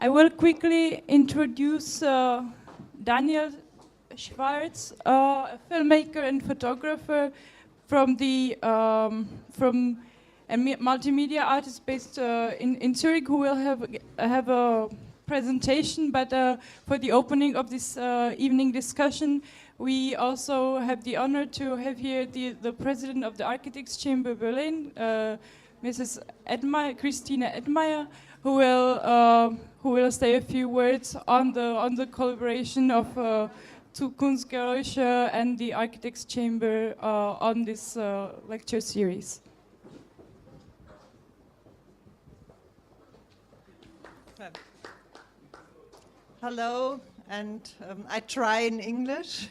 I will quickly introduce Daniel Schwartz, a filmmaker and photographer from a multimedia artist based in Zurich, who will have a presentation. But for the opening of this evening discussion, we also have the honor to have here the president of the Architects Chamber Berlin, Mrs. Christine Edmeyer, who will say a few words on the collaboration of Zukunftsgeraeusche and the Architects Chamber on this lecture series. Hello, and I try in English.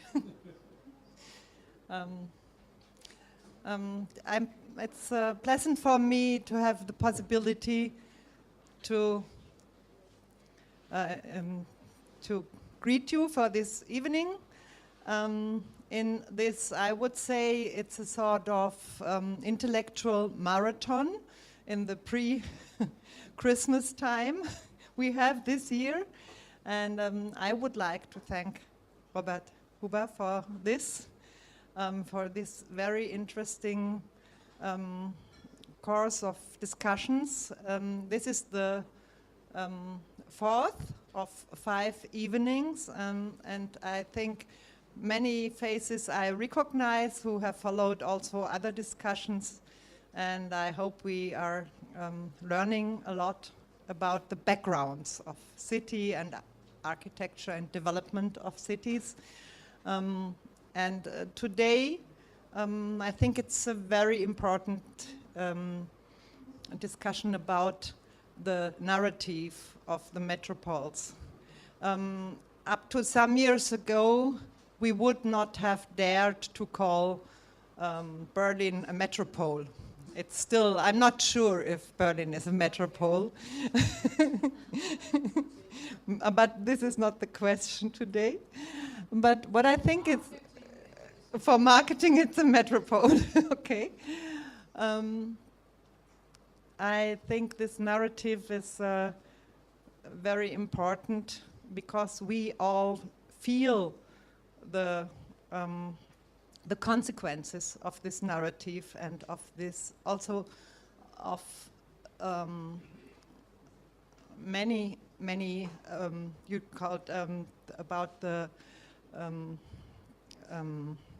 It's pleasant for me to have the possibility to greet you for this evening. In this, I would say it's a sort of intellectual marathon in the pre-Christmas time we have this year. And I would like to thank Robert Huber for this very interesting course of discussions. This is the fourth of 5 evenings, and I think many faces I recognize who have followed also other discussions, and I hope we are learning a lot about the backgrounds of city and architecture and development of cities. Today, I think it's a very important discussion about the narrative of the metropoles. Up to some years ago, we would not have dared to call Berlin a metropole. It's still, I'm not sure if Berlin is a metropole. But this is not the question today. But what I think is, for marketing, it's a metropole. Okay. I think this narrative is very important because we all feel the consequences of this narrative and of this also of many you called about the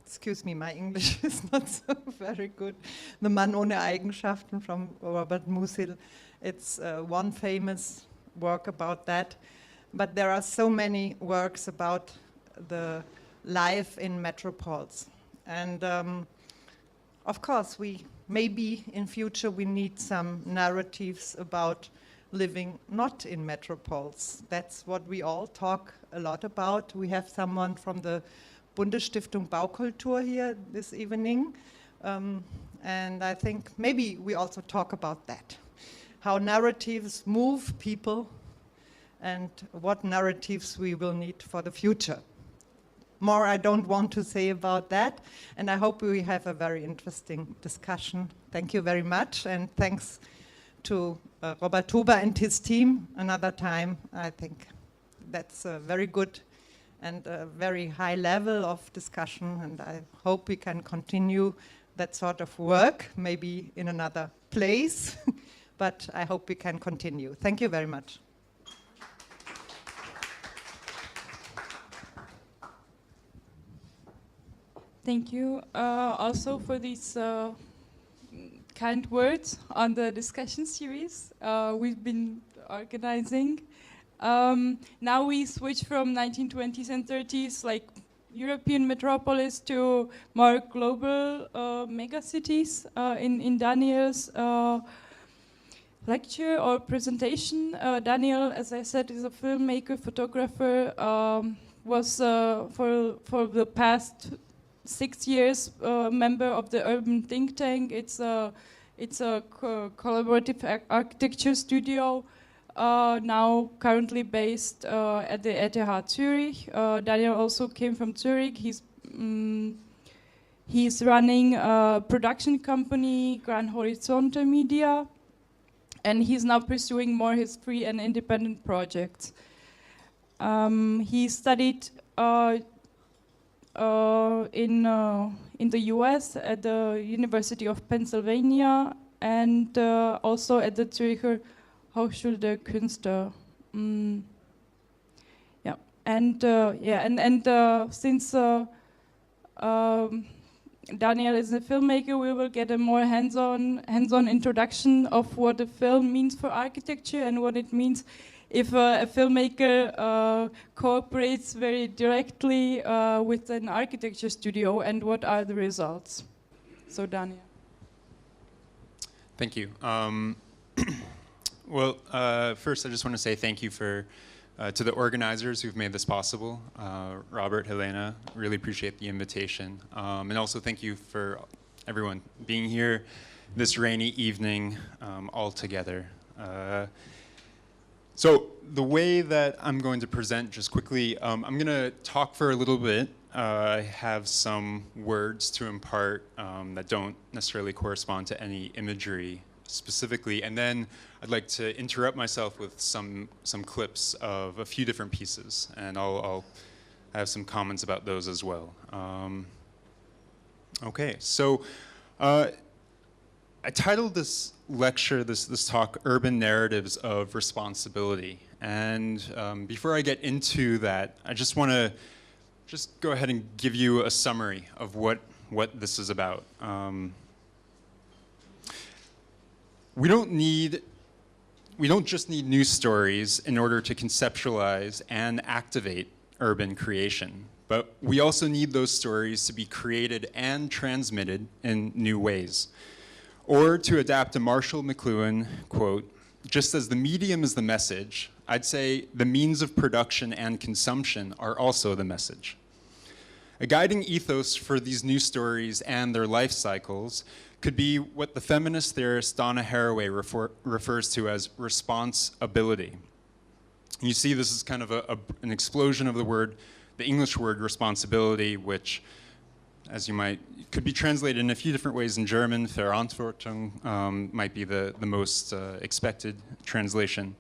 excuse me, my English is not so very good. The Mann ohne Eigenschaften from Robert Musil. It's one famous work about that. But there are so many works about the life in metropoles. And of course, maybe in future we need some narratives about living not in metropoles. That's what we all talk a lot about. We have someone from the Bundesstiftung Baukultur here this evening. And I think maybe we also talk about that. How narratives move people and what narratives we will need for the future. More I don't want to say about that, and I hope we have a very interesting discussion. Thank you very much, and thanks to Robert Huber and his team another time. I think that's a very good and a very high level of discussion, and I hope we can continue that sort of work, maybe in another place, but I hope we can continue. Thank you very much. Thank you also for these kind words on the discussion series we've been organizing. Now we switch from 1920s and 30s, like European metropolis, to more global megacities. In Daniel's lecture or presentation, Daniel, as I said, is a filmmaker, photographer, was for the past 6 years member of the urban think tank. It's a collaborative architecture studio, now currently based at the ETH Zurich. Daniel also came from Zurich. He's running a production company, Gran Horizonte Media, and he's now pursuing more his free and independent projects. He studied in the US at the University of Pennsylvania and also at the Zürcher Hochschule der Künste. Yeah, and since Daniel is a filmmaker, we will get a more hands-on introduction of what a film means for architecture and what it means if a filmmaker cooperates very directly with an architecture studio, and what are the results. So Daniel. Thank you. Well, first I just want to say thank you to the organizers who've made this possible. Robert, Helena, really appreciate the invitation. And also thank you for everyone being here this rainy evening all together. So the way that I'm going to present just quickly, I'm going to talk for a little bit. I have some words to impart that don't necessarily correspond to any imagery specifically, and then I'd like to interrupt myself with some clips of a few different pieces, and I'll have some comments about those as well. Okay, so I titled this lecture, this talk, Urban Narratives of Responsibility. And before I get into that, I just want to go ahead and give you a summary of what this is about. We don't just need news stories in order to conceptualize and activate urban creation, but we also need those stories to be created and transmitted in new ways. Or to adapt a Marshall McLuhan quote, just as the medium is the message, I'd say the means of production and consumption are also the message. A guiding ethos for these news stories and their life cycles could be what the feminist theorist Donna Haraway refers to as responsibility. You see this is kind of an explosion of the English word responsibility, which, as could be translated in a few different ways in German. Verantwortung might be the most expected translation.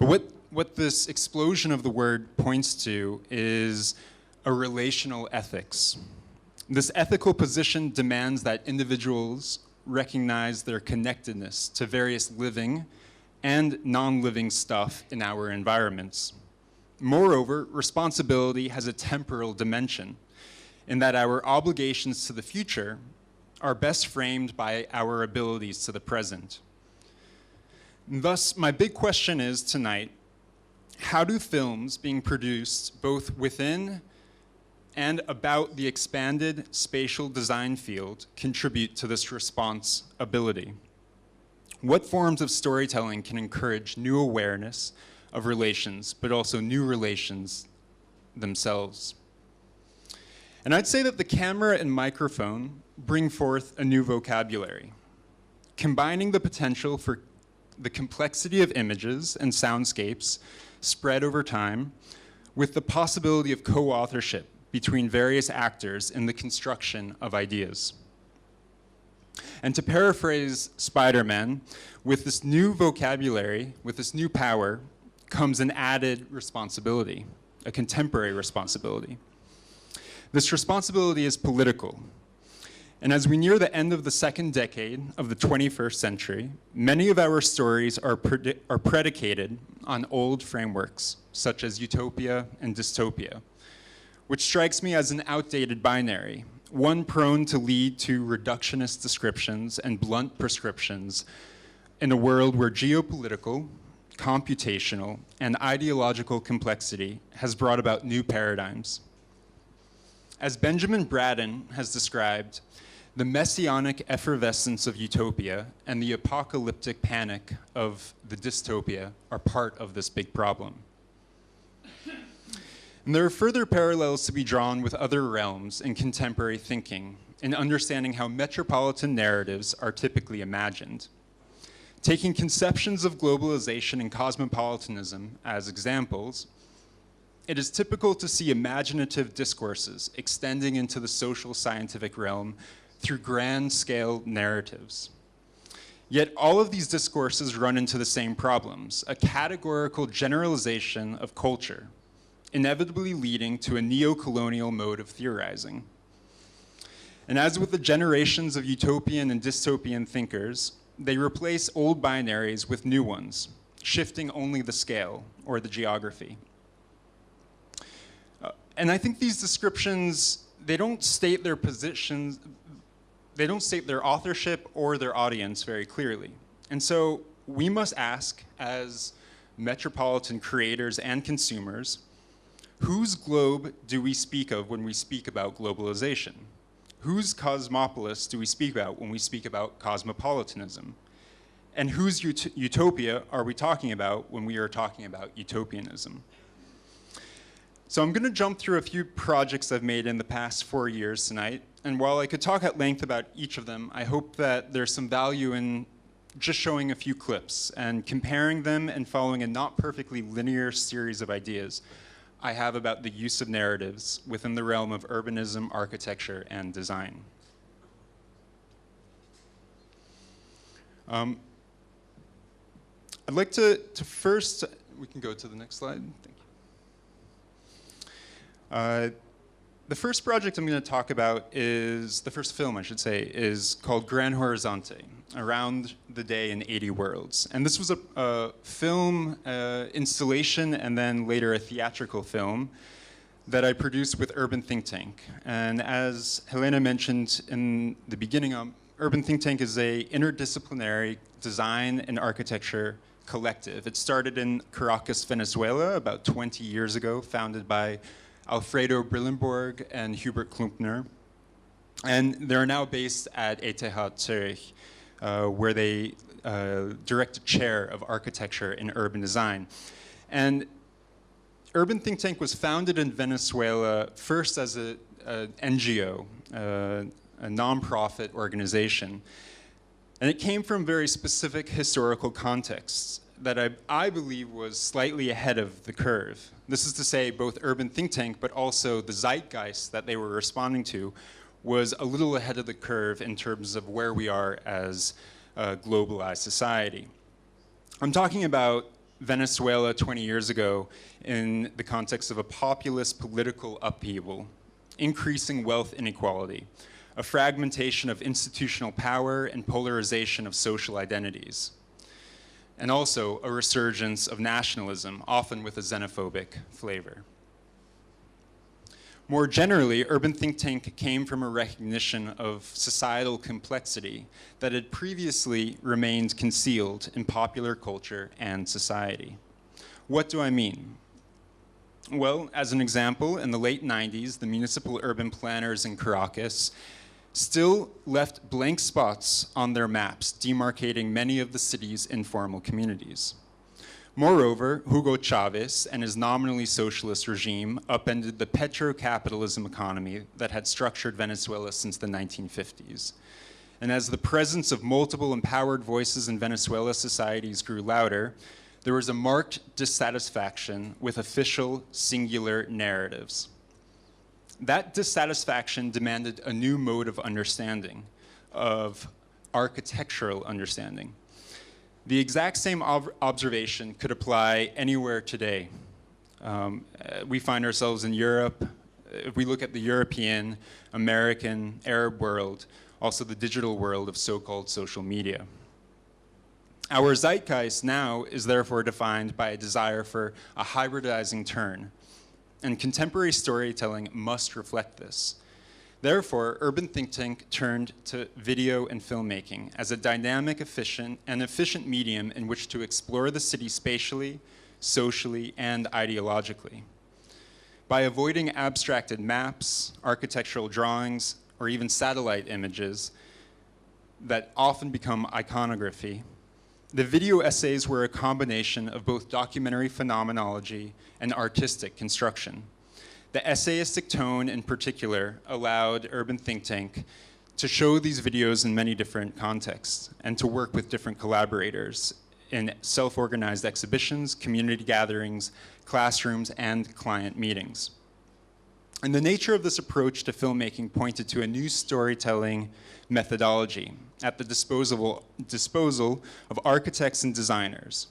But what this explosion of the word points to is a relational ethics. This ethical position demands that individuals recognize their connectedness to various living and non-living stuff in our environments. Moreover, responsibility has a temporal dimension, in that our obligations to the future are best framed by our abilities to the present. And thus, my big question is tonight, how do films being produced both within and about the expanded spatial design field contribute to this responsibility? What forms of storytelling can encourage new awareness of relations, but also new relations themselves? And I'd say that the camera and microphone bring forth a new vocabulary, combining the potential for the complexity of images and soundscapes spread over time with the possibility of co-authorship between various actors in the construction of ideas. And to paraphrase Spider-Man, with this new vocabulary, with this new power, comes an added responsibility, a contemporary responsibility. This responsibility is political. And as we near the end of the second decade of the 21st century, many of our stories are predicated on old frameworks, such as utopia and dystopia, which strikes me as an outdated binary, one prone to lead to reductionist descriptions and blunt prescriptions in a world where geopolitical, computational, and ideological complexity has brought about new paradigms. As Benjamin Braden has described, the messianic effervescence of utopia and the apocalyptic panic of the dystopia are part of this big problem. And there are further parallels to be drawn with other realms in contemporary thinking in understanding how metropolitan narratives are typically imagined. Taking conceptions of globalization and cosmopolitanism as examples, it is typical to see imaginative discourses extending into the social scientific realm through grand-scale narratives. Yet all of these discourses run into the same problems, a categorical generalization of culture, inevitably leading to a neo-colonial mode of theorizing. And as with the generations of utopian and dystopian thinkers, they replace old binaries with new ones, shifting only the scale or the geography. And I think these descriptions, they don't state their positions, they don't state their authorship or their audience very clearly. And so we must ask, as metropolitan creators and consumers, whose globe do we speak of when we speak about globalization? Whose cosmopolis do we speak about when we speak about cosmopolitanism? And whose utopia are we talking about when we are talking about utopianism? So I'm going to jump through a few projects I've made in the past 4 years tonight. And while I could talk at length about each of them, I hope that there's some value in just showing a few clips and comparing them and following a not perfectly linear series of ideas I have about the use of narratives within the realm of urbanism, architecture, and design. I'd like to first, we can go to the next slide. Thank you. The first project I'm going to talk about is, the first film I should say, is called Gran Horizonte, Around the Day in 80 Worlds. And this was a film installation and then later a theatrical film that I produced with Urban Think Tank. And as Helena mentioned in the beginning, Urban Think Tank is a interdisciplinary design and architecture collective. It started in Caracas, Venezuela about 20 years ago, founded by Alfredo Brillenborg and Hubert Klumpner. And they're now based at ETH Zurich, where they direct a chair of architecture and urban design. And Urban Think Tank was founded in Venezuela first as an NGO, a nonprofit organization. And it came from very specific historical contexts that I believe was slightly ahead of the curve. This is to say both Urban Think Tank, but also the zeitgeist that they were responding to was a little ahead of the curve in terms of where we are as a globalized society. I'm talking about Venezuela 20 years ago in the context of a populist political upheaval, increasing wealth inequality, a fragmentation of institutional power and polarization of social identities, and also a resurgence of nationalism, often with a xenophobic flavor. More generally, Urban Think Tank came from a recognition of societal complexity that had previously remained concealed in popular culture and society. What do I mean? Well, as an example, in the late 90s, the municipal urban planners in Caracas still left blank spots on their maps, demarcating many of the city's informal communities. Moreover, Hugo Chavez and his nominally socialist regime upended the petro-capitalism economy that had structured Venezuela since the 1950s. And as the presence of multiple empowered voices in Venezuela societies grew louder, there was a marked dissatisfaction with official singular narratives. That dissatisfaction demanded a new mode of understanding, of architectural understanding. The exact same observation could apply anywhere today. We find ourselves in Europe. If we look at the European, American, Arab world, also the digital world of so-called social media. Our zeitgeist now is therefore defined by a desire for a hybridizing turn, and contemporary storytelling must reflect this. Therefore, Urban Think Tank turned to video and filmmaking as a dynamic, efficient medium in which to explore the city spatially, socially, and ideologically. By avoiding abstracted maps, architectural drawings, or even satellite images that often become iconography, the video essays were a combination of both documentary phenomenology and artistic construction. The essayistic tone in particular allowed Urban Think Tank to show these videos in many different contexts and to work with different collaborators in self-organized exhibitions, community gatherings, classrooms, and client meetings. And the nature of this approach to filmmaking pointed to a new storytelling methodology at the disposal of architects and designers.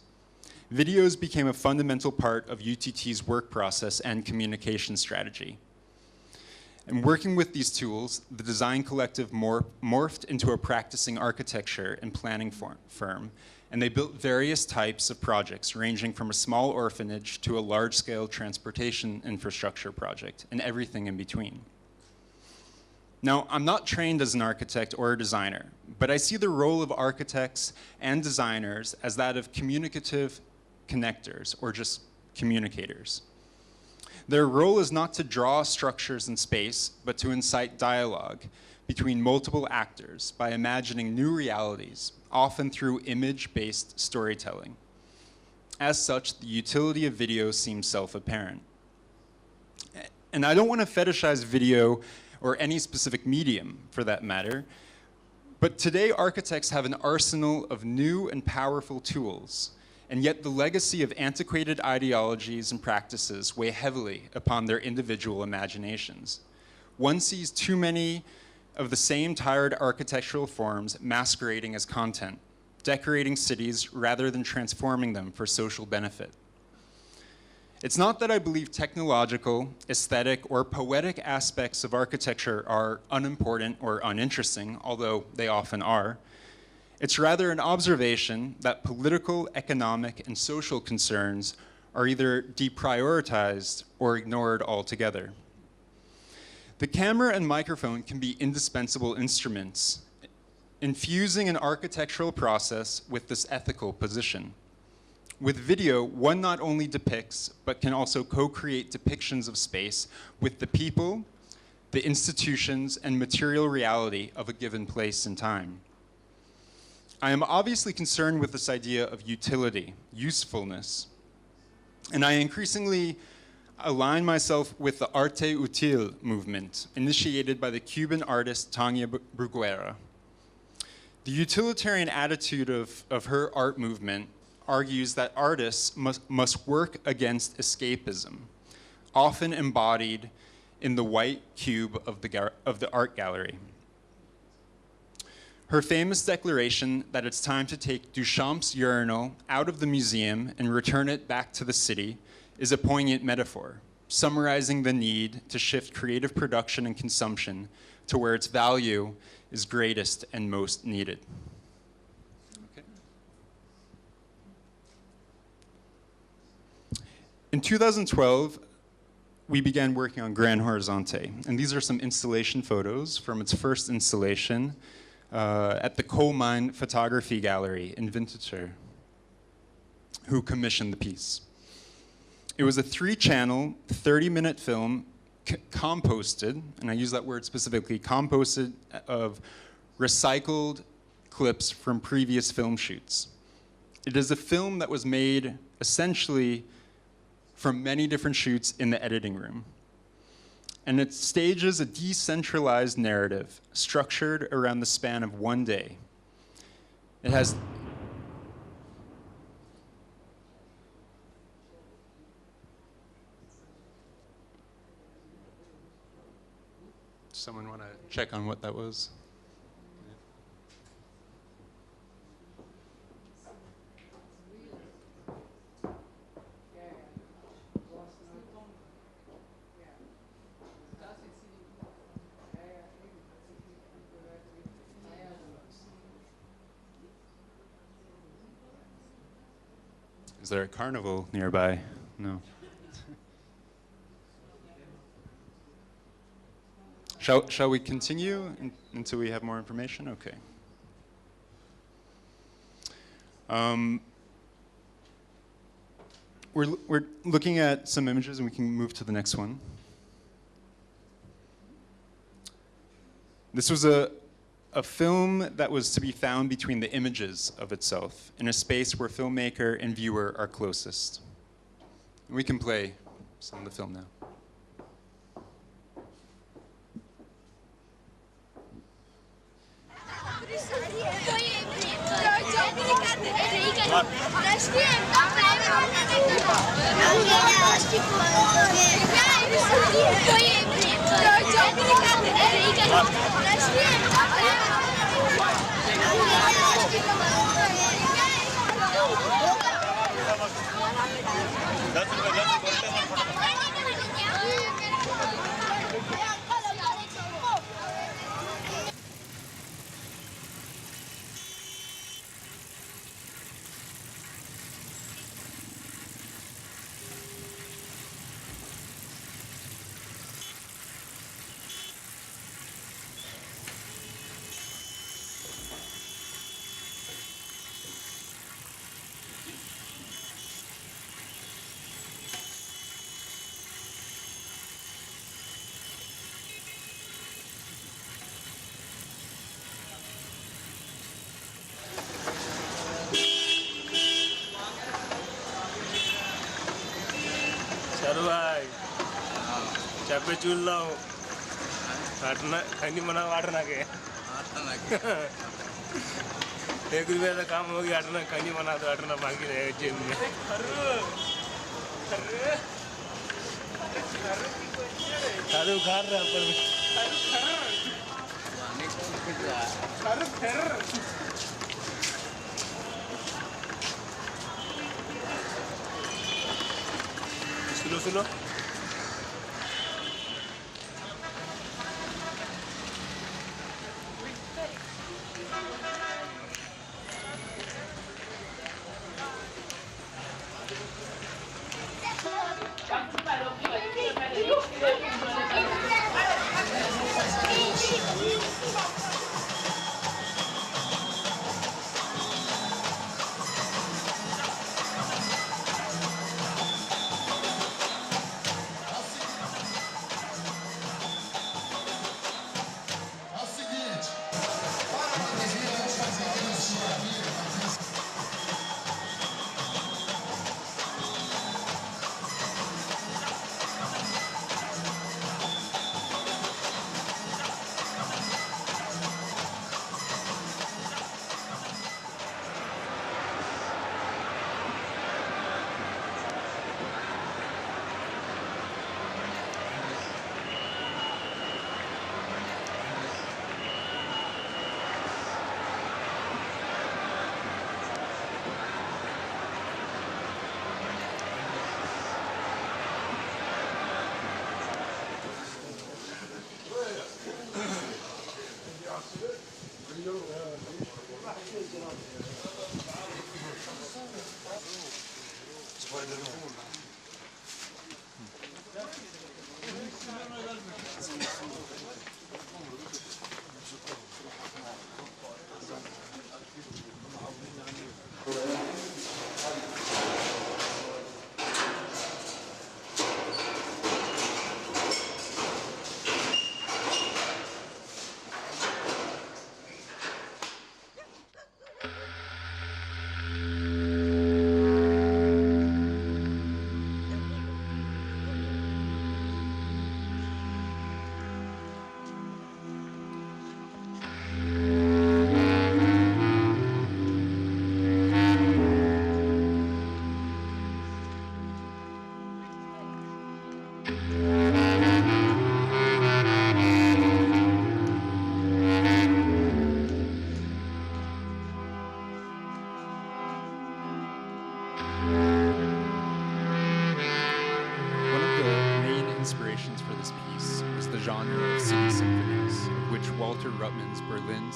Videos became a fundamental part of UTT's work process and communication strategy. And working with these tools, the design collective morphed into a practicing architecture and planning firm, and they built various types of projects ranging from a small orphanage to a large-scale transportation infrastructure project and everything in between. Now, I'm not trained as an architect or a designer, but I see the role of architects and designers as that of communicative connectors or just communicators. Their role is not to draw structures in space, but to incite dialogue between multiple actors by imagining new realities, often through image-based storytelling. As such, the utility of video seems self-apparent. And I don't want to fetishize video or any specific medium, for that matter, but today architects have an arsenal of new and powerful tools, and yet the legacy of antiquated ideologies and practices weigh heavily upon their individual imaginations. One sees too many of the same tired architectural forms masquerading as content, decorating cities rather than transforming them for social benefit. It's not that I believe technological, aesthetic, or poetic aspects of architecture are unimportant or uninteresting, although they often are. It's rather an observation that political, economic, and social concerns are either deprioritized or ignored altogether. The camera and microphone can be indispensable instruments, infusing an architectural process with this ethical position. With video, one not only depicts, but can also co-create depictions of space with the people, the institutions, and material reality of a given place and time. I am obviously concerned with this idea of utility, usefulness, and I increasingly align myself with the arte utile movement, initiated by the Cuban artist Tania Bruguera. The utilitarian attitude of her art movement argues that artists must work against escapism, often embodied in the white cube of the art gallery. Her famous declaration that it's time to take Duchamp's urinal out of the museum and return it back to the city is a poignant metaphor, summarizing the need to shift creative production and consumption to where its value is greatest and most needed. Okay. In 2012, we began working on Gran Horizonte, and these are some installation photos from its first installation at the Coal Mine Photography Gallery in Winterthur, who commissioned the piece. It was a 3-channel, 30-minute film composted, and I use that word specifically, composted of recycled clips from previous film shoots. It is a film that was made essentially from many different shoots in the editing room. And it stages a decentralized narrative structured around the span of one day. It has someone want to check on what that was? Is there a carnival nearby? No. Shall we continue until we have more information? Okay. We're looking at some images, and we can move to the next one. This was a film that was to be found between the images of itself, in a space where filmmaker and viewer are closest. We can play some of the film now. चलो भाई चापे चूल लाओ हटना खैनी मना वाटना के एक रुपया का काम हो गया हटना खैनी मना तो हटना बाकी रहेगा जेब में खारू खार रहा पर सुनो सुनो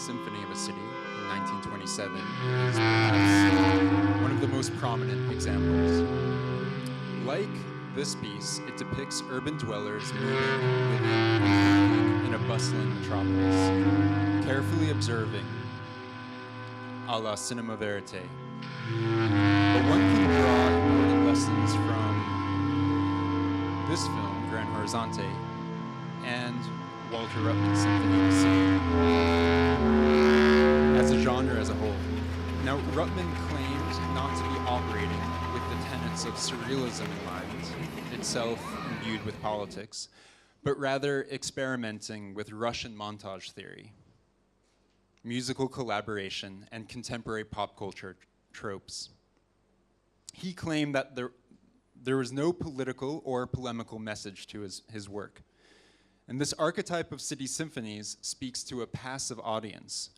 Symphony of a City in 1927 is perhaps one of the most prominent examples. Like this piece, it depicts urban dwellers moving, living, and working in a bustling metropolis, carefully observing, a la cinema verite. But one can draw important lessons from this film, Gran Horizonte, and Walter Ruttman's Symphony of the City as a genre as a whole. Now, Ruttman claimed not to be operating with the tenets of surrealism in mind, itself imbued with politics, but rather experimenting with Russian montage theory, musical collaboration, and contemporary pop culture tropes. He claimed that there was no political or polemical message to his work. And this archetype of city symphonies speaks to a passive audience,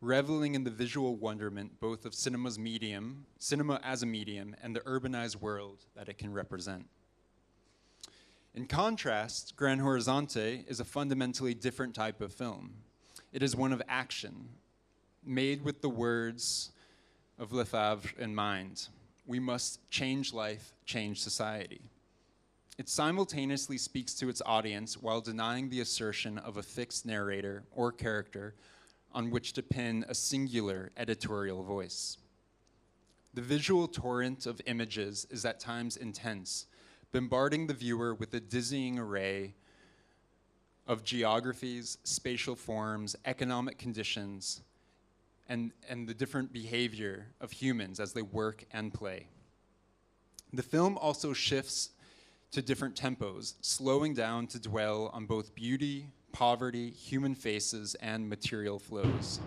reveling in the visual wonderment both of cinema as a medium, and the urbanized world that it can represent. In contrast, Gran Horizonte is a fundamentally different type of film. It is one of action, made with the words of Lefebvre in mind. We must change life, change society. It simultaneously speaks to its audience while denying the assertion of a fixed narrator or character on which to pin a singular editorial voice. The visual torrent of images is at times intense, bombarding the viewer with a dizzying array of geographies, spatial forms, economic conditions, and the different behavior of humans as they work and play. The film also shifts to different tempos, slowing down to dwell on both beauty, poverty, human faces, and material flows.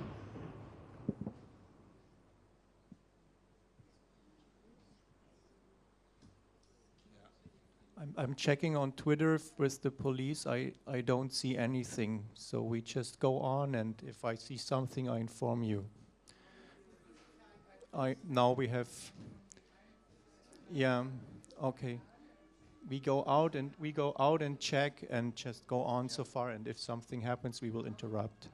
I'm checking on Twitter with the police. I don't see anything, so we just go on, and if I see something, I inform you. Now we have, yeah, okay. We go out and check and just go on so far, and if something happens, we will interrupt.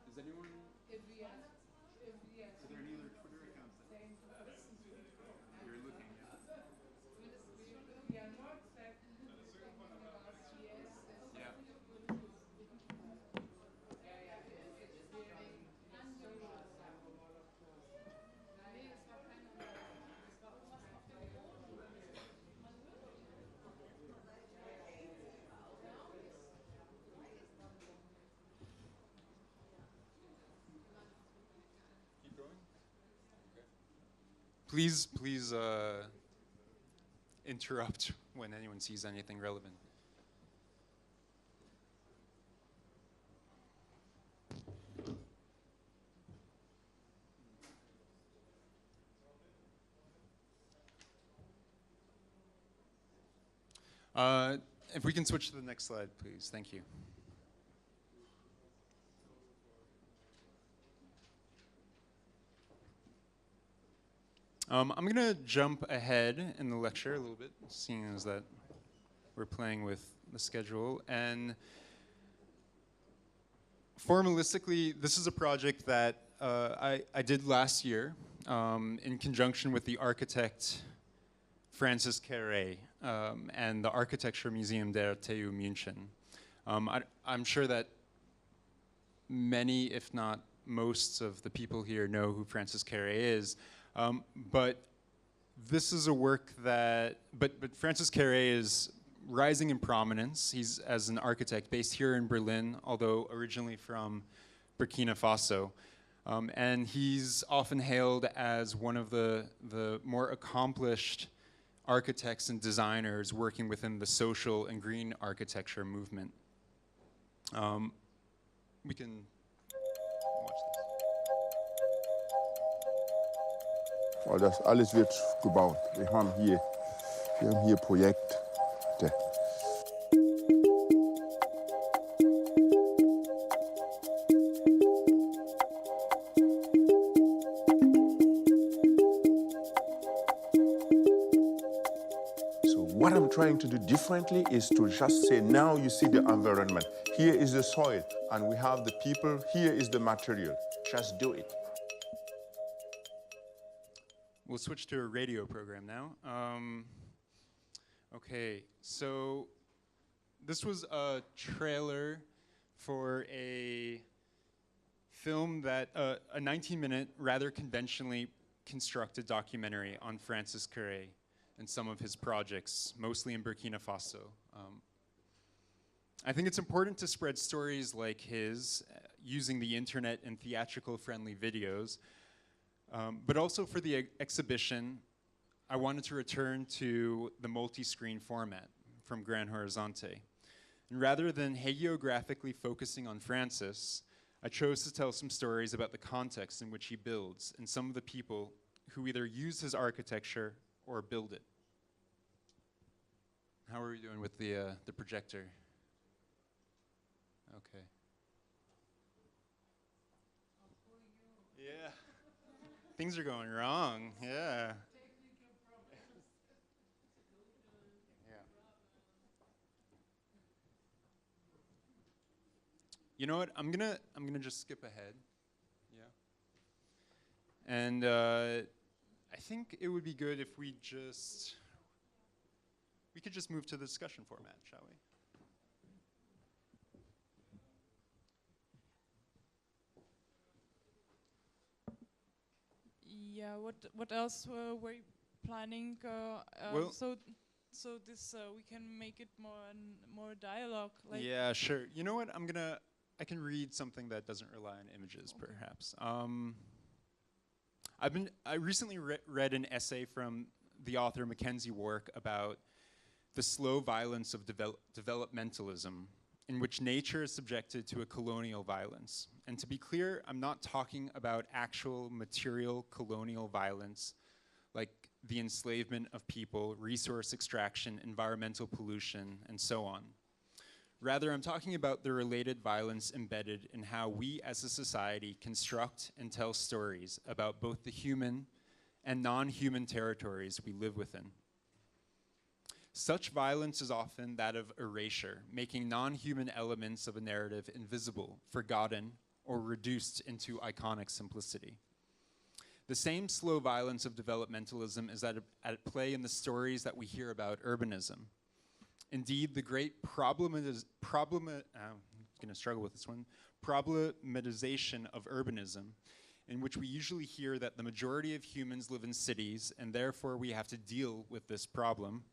Is anyone? Are there any other Twitter accounts that you're looking at? Yeah. Keep going. Okay. Please interrupt when anyone sees anything relevant. If we can switch to the next slide, please. Thank you. I'm going to jump ahead in the lecture a little bit, seeing as that we're playing with the schedule. And formalistically, this is a project that I did last year in conjunction with the architect Francis Carré and the Architecture Museum der TU München. I'm sure that many, if not most, of the people here know who Francis Carré is. But this is a work that, but Francis Carré is rising in prominence. He's, as an architect, based here in Berlin, although originally from Burkina Faso. And he's often hailed as one of the more accomplished architects and designers working within the social and green architecture movement. We can watch this. Og das alles wird gebaut. Wir haben hier Projekte. So what I'm trying to do differently is to just say, now you see the environment. Here is the soil, and we have the people. Here is the material. Just do it. We'll switch to a radio program now. Okay, so this was a trailer for a film that, a 19-minute, rather conventionally constructed documentary on Francis Carré and some of his projects, mostly in Burkina Faso. I think it's important to spread stories like his using the internet and theatrical-friendly videos. But also for the exhibition, I wanted to return to the multi-screen format from Gran Horizonte. And rather than hagiographically focusing on Francis, I chose to tell some stories about the context in which he builds and some of the people who either use his architecture or build it. How are we doing with the projector? Okay. Yeah. Things are going wrong. Yeah. Yeah. You know what? I'm gonna just skip ahead. Yeah. And I think it would be good if we could just move to the discussion format, shall we? Yeah. What else were you planning? Well- So this we can make it more dialogue. Like Yeah, sure. You know what? I can read something that doesn't rely on images, Okay. perhaps. I recently read an essay from the author Mackenzie Wark about the slow violence of developmentalism, in which nature is subjected to a colonial violence. And to be clear, I'm not talking about actual material colonial violence, like the enslavement of people, resource extraction, environmental pollution, and so on. Rather, I'm talking about the related violence embedded in how we as a society construct and tell stories about both the human and non-human territories we live within. Such violence is often that of erasure, making non-human elements of a narrative invisible, forgotten, or reduced into iconic simplicity. The same slow violence of developmentalism is at play in the stories that we hear about urbanism. Indeed, the great problematization of urbanism, in which we usually hear that the majority of humans live in cities and therefore we have to deal with this problem.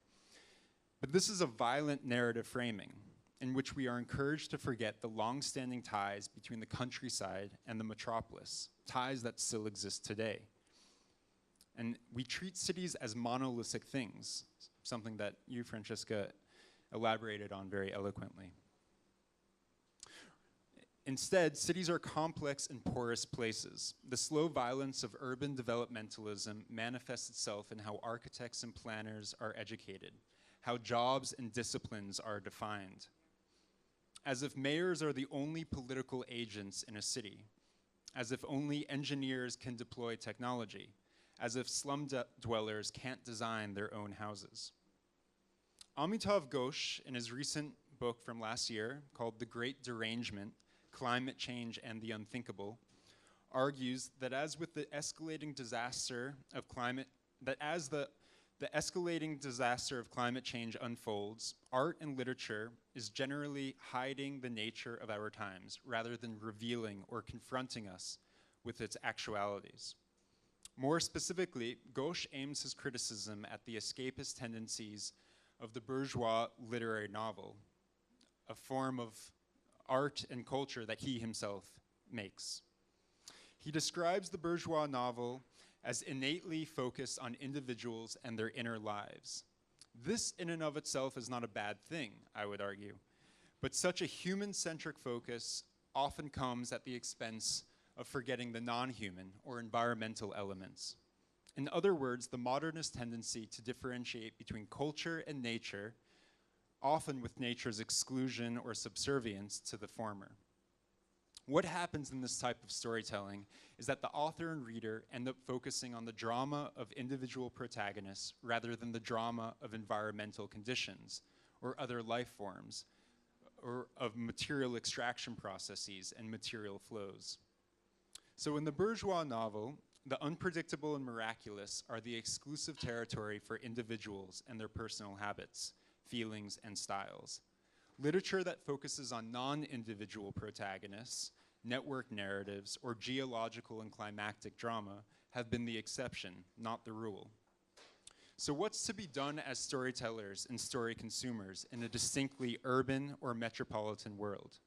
But this is a violent narrative framing in which we are encouraged to forget the long-standing ties between the countryside and the metropolis, ties that still exist today. And we treat cities as monolithic things, something that you, Francesca, elaborated on very eloquently. Instead, cities are complex and porous places. The slow violence of urban developmentalism manifests itself in how architects and planners are educated, how jobs and disciplines are defined. As if mayors are the only political agents in a city, as if only engineers can deploy technology, as if slum dwellers can't design their own houses. Amitav Ghosh, in his recent book from last year called The Great Derangement, Climate Change and the Unthinkable, argues that as with the escalating disaster of climate, that as the escalating disaster of climate change unfolds, art and literature is generally hiding the nature of our times rather than revealing or confronting us with its actualities. More specifically, Ghosh aims his criticism at the escapist tendencies of the bourgeois literary novel, a form of art and culture that he himself makes. He describes the bourgeois novel as innately focused on individuals and their inner lives. This in and of itself is not a bad thing, I would argue, but such a human-centric focus often comes at the expense of forgetting the non-human or environmental elements. In other words, the modernist tendency to differentiate between culture and nature, often with nature's exclusion or subservience to the former. What happens in this type of storytelling is that the author and reader end up focusing on the drama of individual protagonists rather than the drama of environmental conditions or other life forms, or of material extraction processes and material flows. So in the bourgeois novel, the unpredictable and miraculous are the exclusive territory for individuals and their personal habits, feelings, and styles. Literature that focuses on non-individual protagonists, network narratives, or geological and climactic drama have been the exception, not the rule. So what's to be done as storytellers and story consumers in a distinctly urban or metropolitan world?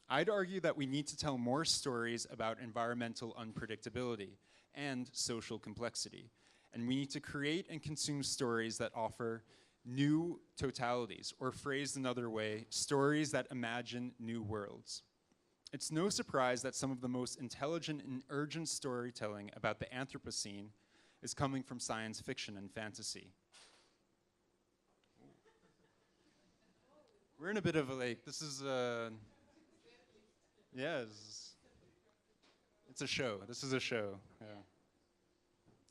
I'd argue that we need to tell more stories about environmental unpredictability and social complexity. And we need to create and consume stories that offer new totalities, or phrased another way, stories that imagine new worlds. It's no surprise that some of the most intelligent and urgent storytelling about the Anthropocene is coming from science fiction and fantasy. We're in a bit of a, like, this is a, yeah, it's a show. This is a show, yeah.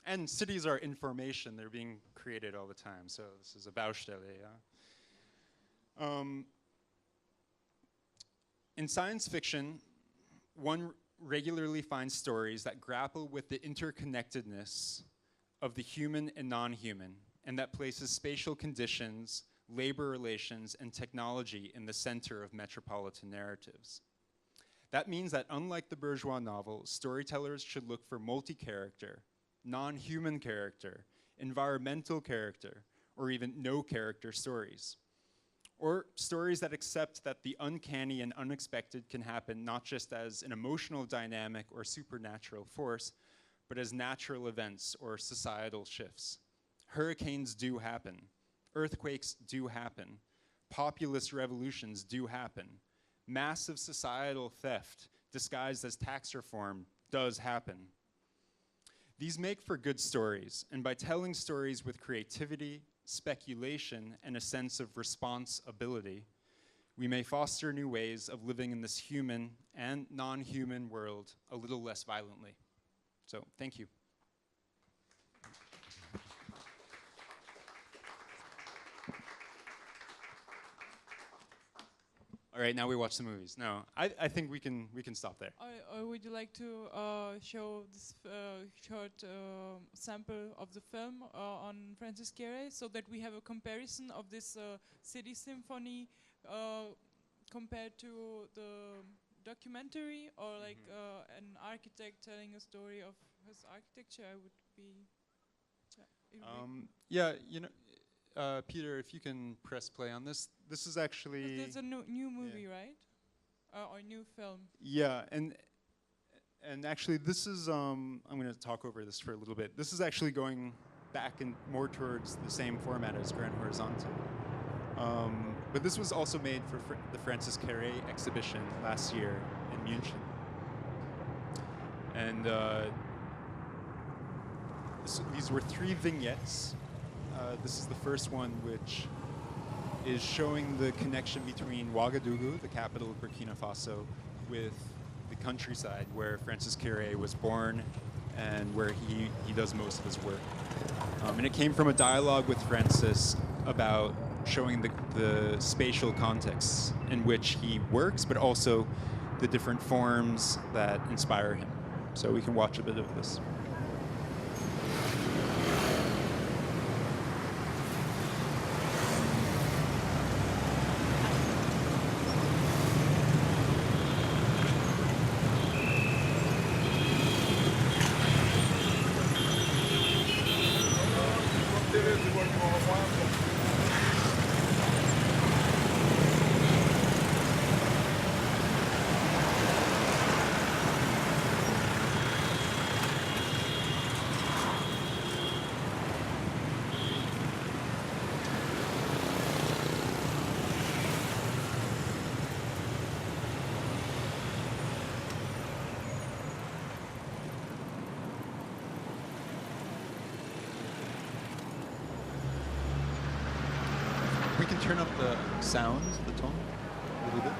And cities are in formation. They're being created all the time. So this is a Baustelle, yeah. In science fiction, one regularly finds stories that grapple with the interconnectedness of the human and non-human, and that places spatial conditions, labor relations, and technology in the center of metropolitan narratives. That means that unlike the bourgeois novel, storytellers should look for multi-character, non-human character, environmental character, or even no character stories. Or stories that accept that the uncanny and unexpected can happen not just as an emotional dynamic or supernatural force, but as natural events or societal shifts. Hurricanes do happen. Earthquakes do happen. Populist revolutions do happen. Massive societal theft disguised as tax reform does happen. These make for good stories, and by telling stories with creativity, speculation, and a sense of responsibility, we may foster new ways of living in this human and non-human world a little less violently. So, thank you. All right, now we watch the movies. No, I think we can stop there. Or would you like to show this short sample of the film on Francis Gehry, so that we have a comparison of this city symphony compared to the documentary, or like an architect telling a story of his architecture? I would be. Yeah, you know, Peter, if you can press play on this. This is actually. There's a new movie, right? Or new film. Yeah, and actually, this is. I'm going to talk over this for a little bit. This is actually going back and more towards the same format as Grand Horizonte. But this was also made for the Francis Gehry exhibition last year in Munich. And these were 3 vignettes. This is the first one, which is showing the connection between Ouagadougou, the capital of Burkina Faso, with the countryside where Francis Gehry was born and where he does most of his work. And it came from a dialogue with Francis about showing the spatial contexts in which he works, but also the different forms that inspire him. So we can watch a bit of this. We can turn up the sound, the tone, a little bit.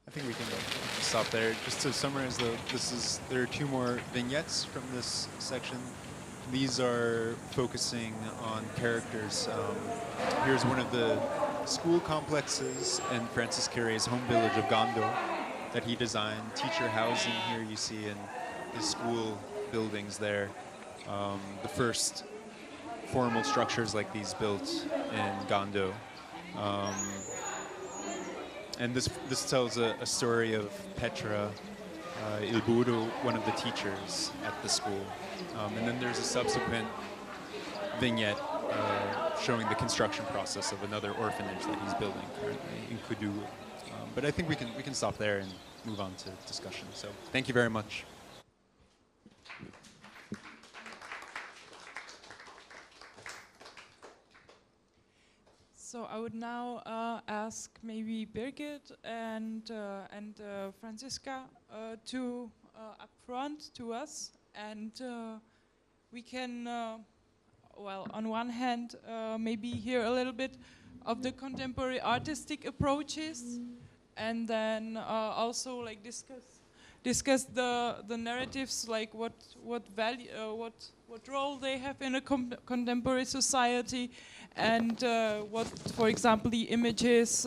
I think we can stop there. Just to summarize, though, there are two more vignettes from this section. These are focusing on characters. Here's one of the school complexes in Francis Carré's home village of Gondo that he designed. Teacher housing here you see in his school buildings there. The first formal structures like these built in Gondo. And this tells a story of Petra Ilburu, one of the teachers at the school. And then there's a subsequent vignette showing the construction process of another orphanage that he's building currently in Kudu. But I think we can stop there and move on to discussion. So thank you very much. So I would now ask maybe Birgit and Franziska to up front to us, and we can, well, on one hand, maybe hear a little bit of the contemporary artistic approaches, and then also like discuss the narratives, like what value, what role they have in a contemporary society, and what, for example, the images.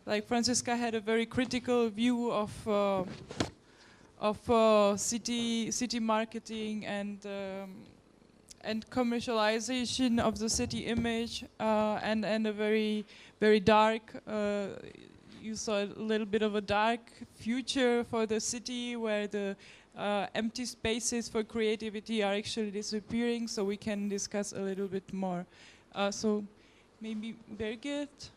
Like Franziska had a very critical view of city marketing and commercialization of the city image, and a very dark. You saw a little bit of a dark future for the city where the empty spaces for creativity are actually disappearing. So we can discuss a little bit more. So maybe Birgit.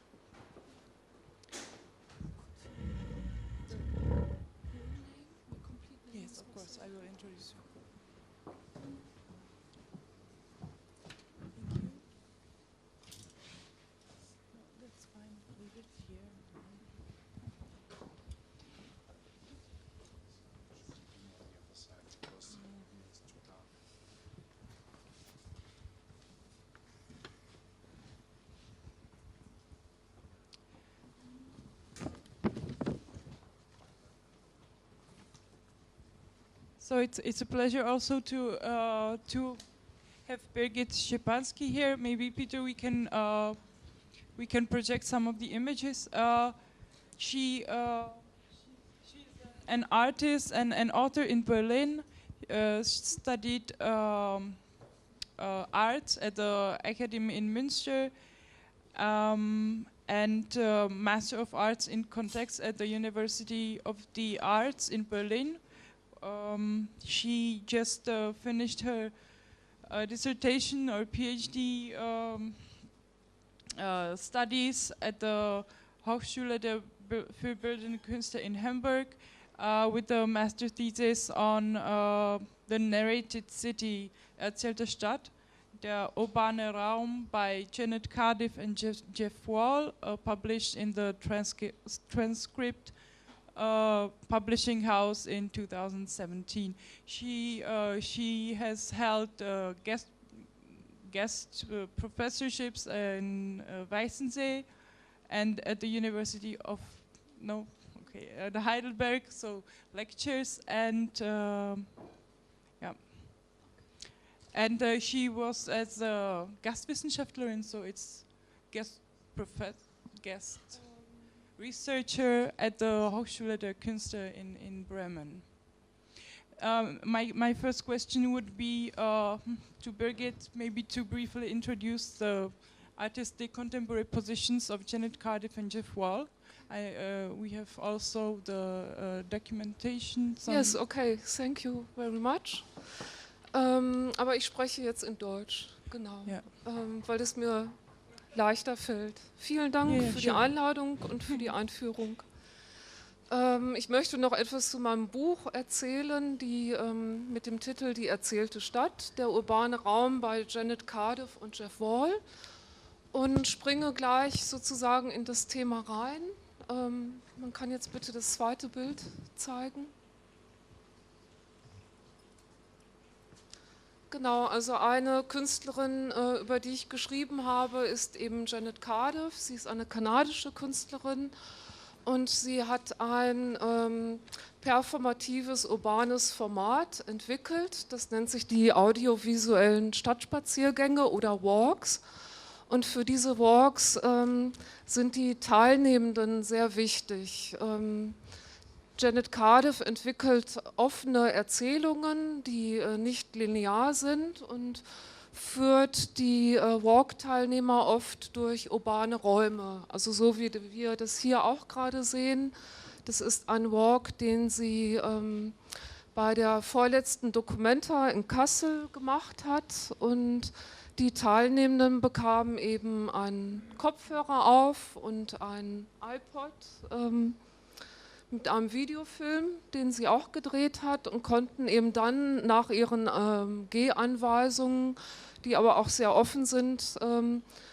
Yes, of course, I will introduce you. Thank you. No, that's fine. Leave it here. So it's a pleasure also to have Birgit Szczepanski here. Maybe Peter, we can project some of the images. She's an artist and an author in Berlin. Studied art at the Academy in Münster, and Master of Arts in Context at the University of the Arts in Berlin. She just finished her dissertation or PhD studies at the Hochschule für Bildende Künste in Hamburg with a master thesis on the narrated city, erzählte Stadt, der urbane Raum by Janet Cardiff and Jeff Wall, published in the Transcript publishing house in 2017. She has held guest professorships in Weißensee and at the University of the Heidelberg, so lectures, and yeah. And she was as a Gastwissenschaftlerin, so it's guest researcher at the Hochschule der Künste in Bremen. My first question would be to Birgit, maybe to briefly introduce the artistic contemporary positions of Janet Cardiff and Jeff Wall. We have also the documentation. Yes, okay, thank you very much. Aber ich spreche jetzt in Deutsch, genau, yeah. Weil es mir leichter fällt. Vielen Dank für die Einladung und für die Einführung. Ich möchte noch etwas zu meinem Buch erzählen, mit dem Titel Die erzählte Stadt, der urbane Raum bei Janet Cardiff und Jeff Wall, und springe gleich sozusagen in das Thema rein. Man kann jetzt bitte das zweite Bild zeigen. Genau, also eine Künstlerin, über die ich geschrieben habe, ist eben Janet Cardiff. Sie ist eine kanadische Künstlerin Und sie hat ein performatives, urbanes Format entwickelt. Das nennt sich die audiovisuellen Stadtspaziergänge oder Walks. Und für diese Walks sind die Teilnehmenden sehr wichtig. Janet Cardiff entwickelt offene Erzählungen, die nicht linear sind und führt die Walk-Teilnehmer oft durch urbane Räume. Also so wie wir das hier auch gerade sehen. Das ist ein Walk, den sie bei der vorletzten Documenta in Kassel gemacht hat. Und die Teilnehmenden bekamen eben einen Kopfhörer auf und ein iPod mit einem Videofilm, den sie auch gedreht hat, und konnten eben dann nach ihren Gehanweisungen, die aber auch sehr offen sind,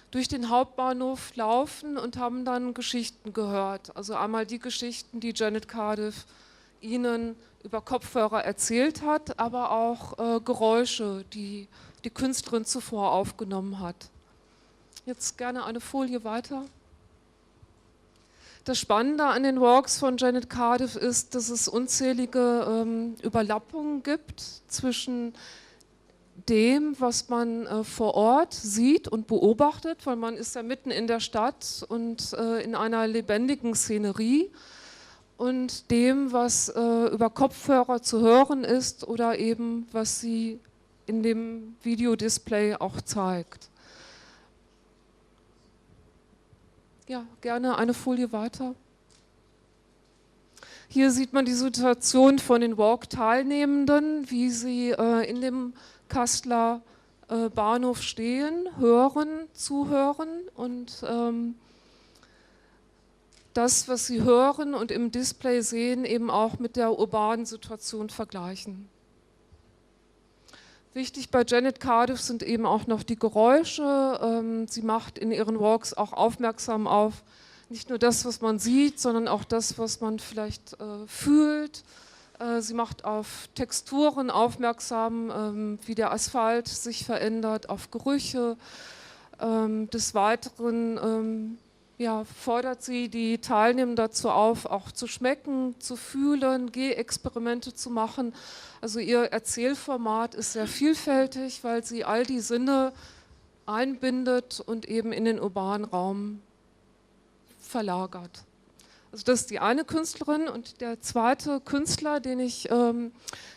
durch den Hauptbahnhof laufen und haben dann Geschichten gehört. Also einmal die Geschichten, die Janet Cardiff ihnen über Kopfhörer erzählt hat, aber auch Geräusche, die die Künstlerin zuvor aufgenommen hat. Jetzt gerne eine Folie weiter. Das Spannende an den Walks von Janet Cardiff ist, dass es unzählige Überlappungen gibt zwischen dem, was man vor Ort sieht und beobachtet, weil man ist ja mitten in der Stadt und in einer lebendigen Szenerie, und dem, was über Kopfhörer zu hören ist oder eben was sie in dem Videodisplay auch zeigt. Ja, gerne eine Folie weiter. Hier sieht man die Situation von den Walk-Teilnehmenden, wie sie in dem Kasseler Bahnhof stehen, hören, zuhören und das, was sie hören und im Display sehen, eben auch mit der urbanen Situation vergleichen. Wichtig bei Janet Cardiff sind eben auch noch die Geräusche. Sie macht in ihren Walks auch aufmerksam auf nicht nur das, was man sieht, sondern auch das, was man vielleicht fühlt. Sie macht auf Texturen aufmerksam, wie der Asphalt sich verändert, auf Gerüche. Des Weiteren fordert sie die Teilnehmer dazu auf, auch zu schmecken, zu fühlen, Gehexperimente zu machen. Also ihr Erzählformat ist sehr vielfältig, weil sie all die Sinne einbindet und eben in den urbanen Raum verlagert. Also das ist die eine Künstlerin, und der zweite Künstler, den ich in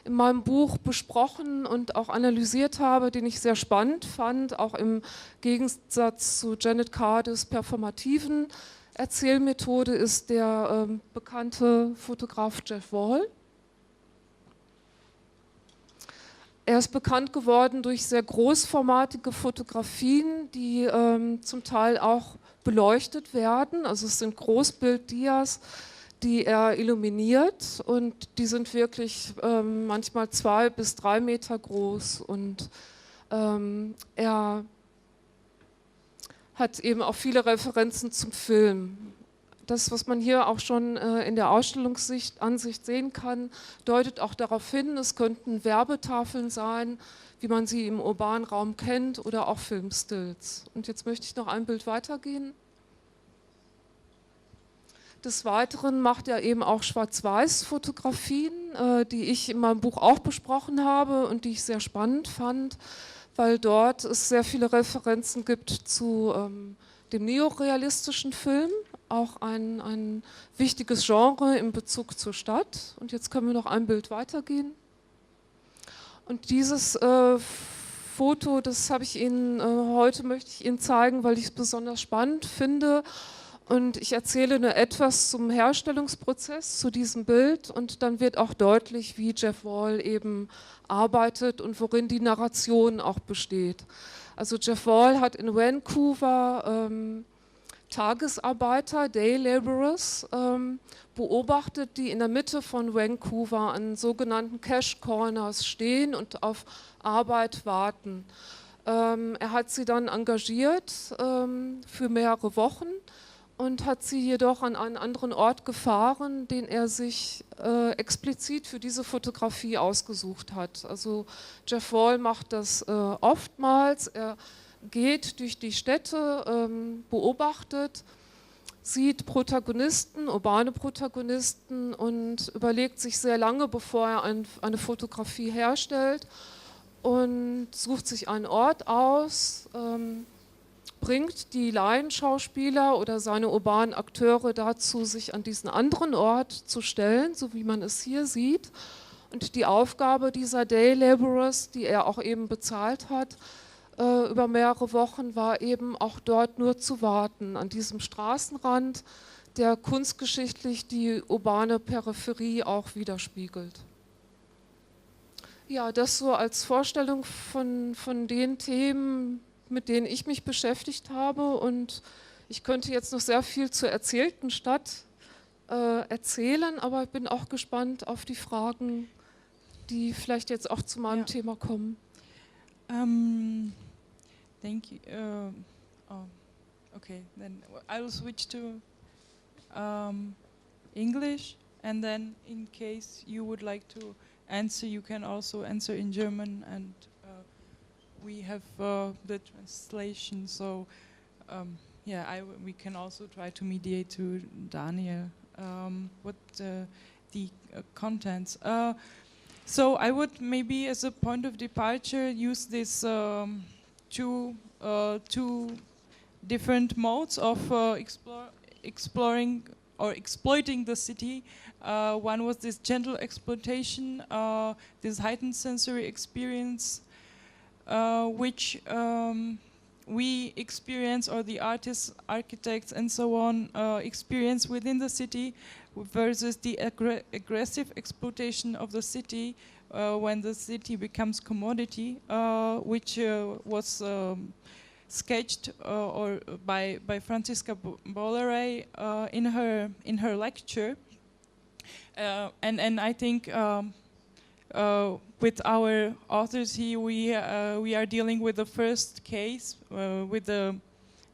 meinem Buch besprochen und auch analysiert habe, den ich sehr spannend fand, auch im Gegensatz zu Janet Cardiffs performativen Erzählmethode, ist der bekannte Fotograf Jeff Wall. Er ist bekannt geworden durch sehr großformatige Fotografien, die zum Teil auch beleuchtet werden. Also es sind Großbilddias, die er illuminiert, und die sind wirklich manchmal 2 bis 3 Meter groß. Und er hat eben auch viele Referenzen zum Film. Das, was man hier auch schon in der Ausstellungsansicht sehen kann, deutet auch darauf hin, es könnten Werbetafeln sein, wie man sie im urbanen Raum kennt, oder auch Filmstills. Und jetzt möchte ich noch ein Bild weitergehen. Des Weiteren macht er eben auch Schwarz-Weiß-Fotografien, die ich in meinem Buch auch besprochen habe und die ich sehr spannend fand, weil dort es sehr viele Referenzen gibt zu dem neorealistischen Film, auch ein wichtiges Genre in Bezug zur Stadt. Und jetzt können wir noch ein Bild weitergehen. Und dieses Foto, das habe ich Ihnen heute, möchte ich Ihnen zeigen, weil ich es besonders spannend finde. Und ich erzähle nur etwas zum Herstellungsprozess, zu diesem Bild, und dann wird auch deutlich, wie Jeff Wall eben arbeitet und worin die Narration auch besteht. Also Jeff Wall hat in Vancouver Tagesarbeiter, Day Laborers, beobachtet, die in der Mitte von Vancouver an sogenannten Cash Corners stehen und auf Arbeit warten. Er hat sie dann engagiert für mehrere Wochen und hat sie jedoch an einen anderen Ort gefahren, den er sich explizit für diese Fotografie ausgesucht hat. Also Jeff Wall macht das oftmals. Er geht durch die Städte, beobachtet, sieht Protagonisten, urbane Protagonisten und überlegt sich sehr lange, bevor er eine Fotografie herstellt und sucht sich einen Ort aus, bringt die Laienschauspieler oder seine urbanen Akteure dazu, sich an diesen anderen Ort zu stellen, so wie man es hier sieht. Und die Aufgabe dieser Day Laborers, die er auch eben bezahlt hat, über mehrere Wochen, war eben auch dort nur zu warten, an diesem Straßenrand, der kunstgeschichtlich die urbane Peripherie auch widerspiegelt. Ja, das so als Vorstellung von den Themen, mit denen ich mich beschäftigt habe. Und ich könnte jetzt noch sehr viel zur erzählten Stadt erzählen, aber ich bin auch gespannt auf die Fragen, die vielleicht jetzt auch zu meinem Thema kommen. Thank you. Okay, then I will switch to English, and then in case you would like to answer, you can also answer in German, and we have the translation. So yeah, we can also try to mediate to Daniel what the contents. So I would maybe, as a point of departure, use this two different modes of exploring or exploiting the city. One was this gentle exploitation, this heightened sensory experience, which we experience, or the artists, architects, and so on experience within the city, versus the aggressive exploitation of the city when the city becomes commodity, which was sketched by Franziska Bolloré in her lecture, and I think with our authors here we are dealing with the first case with the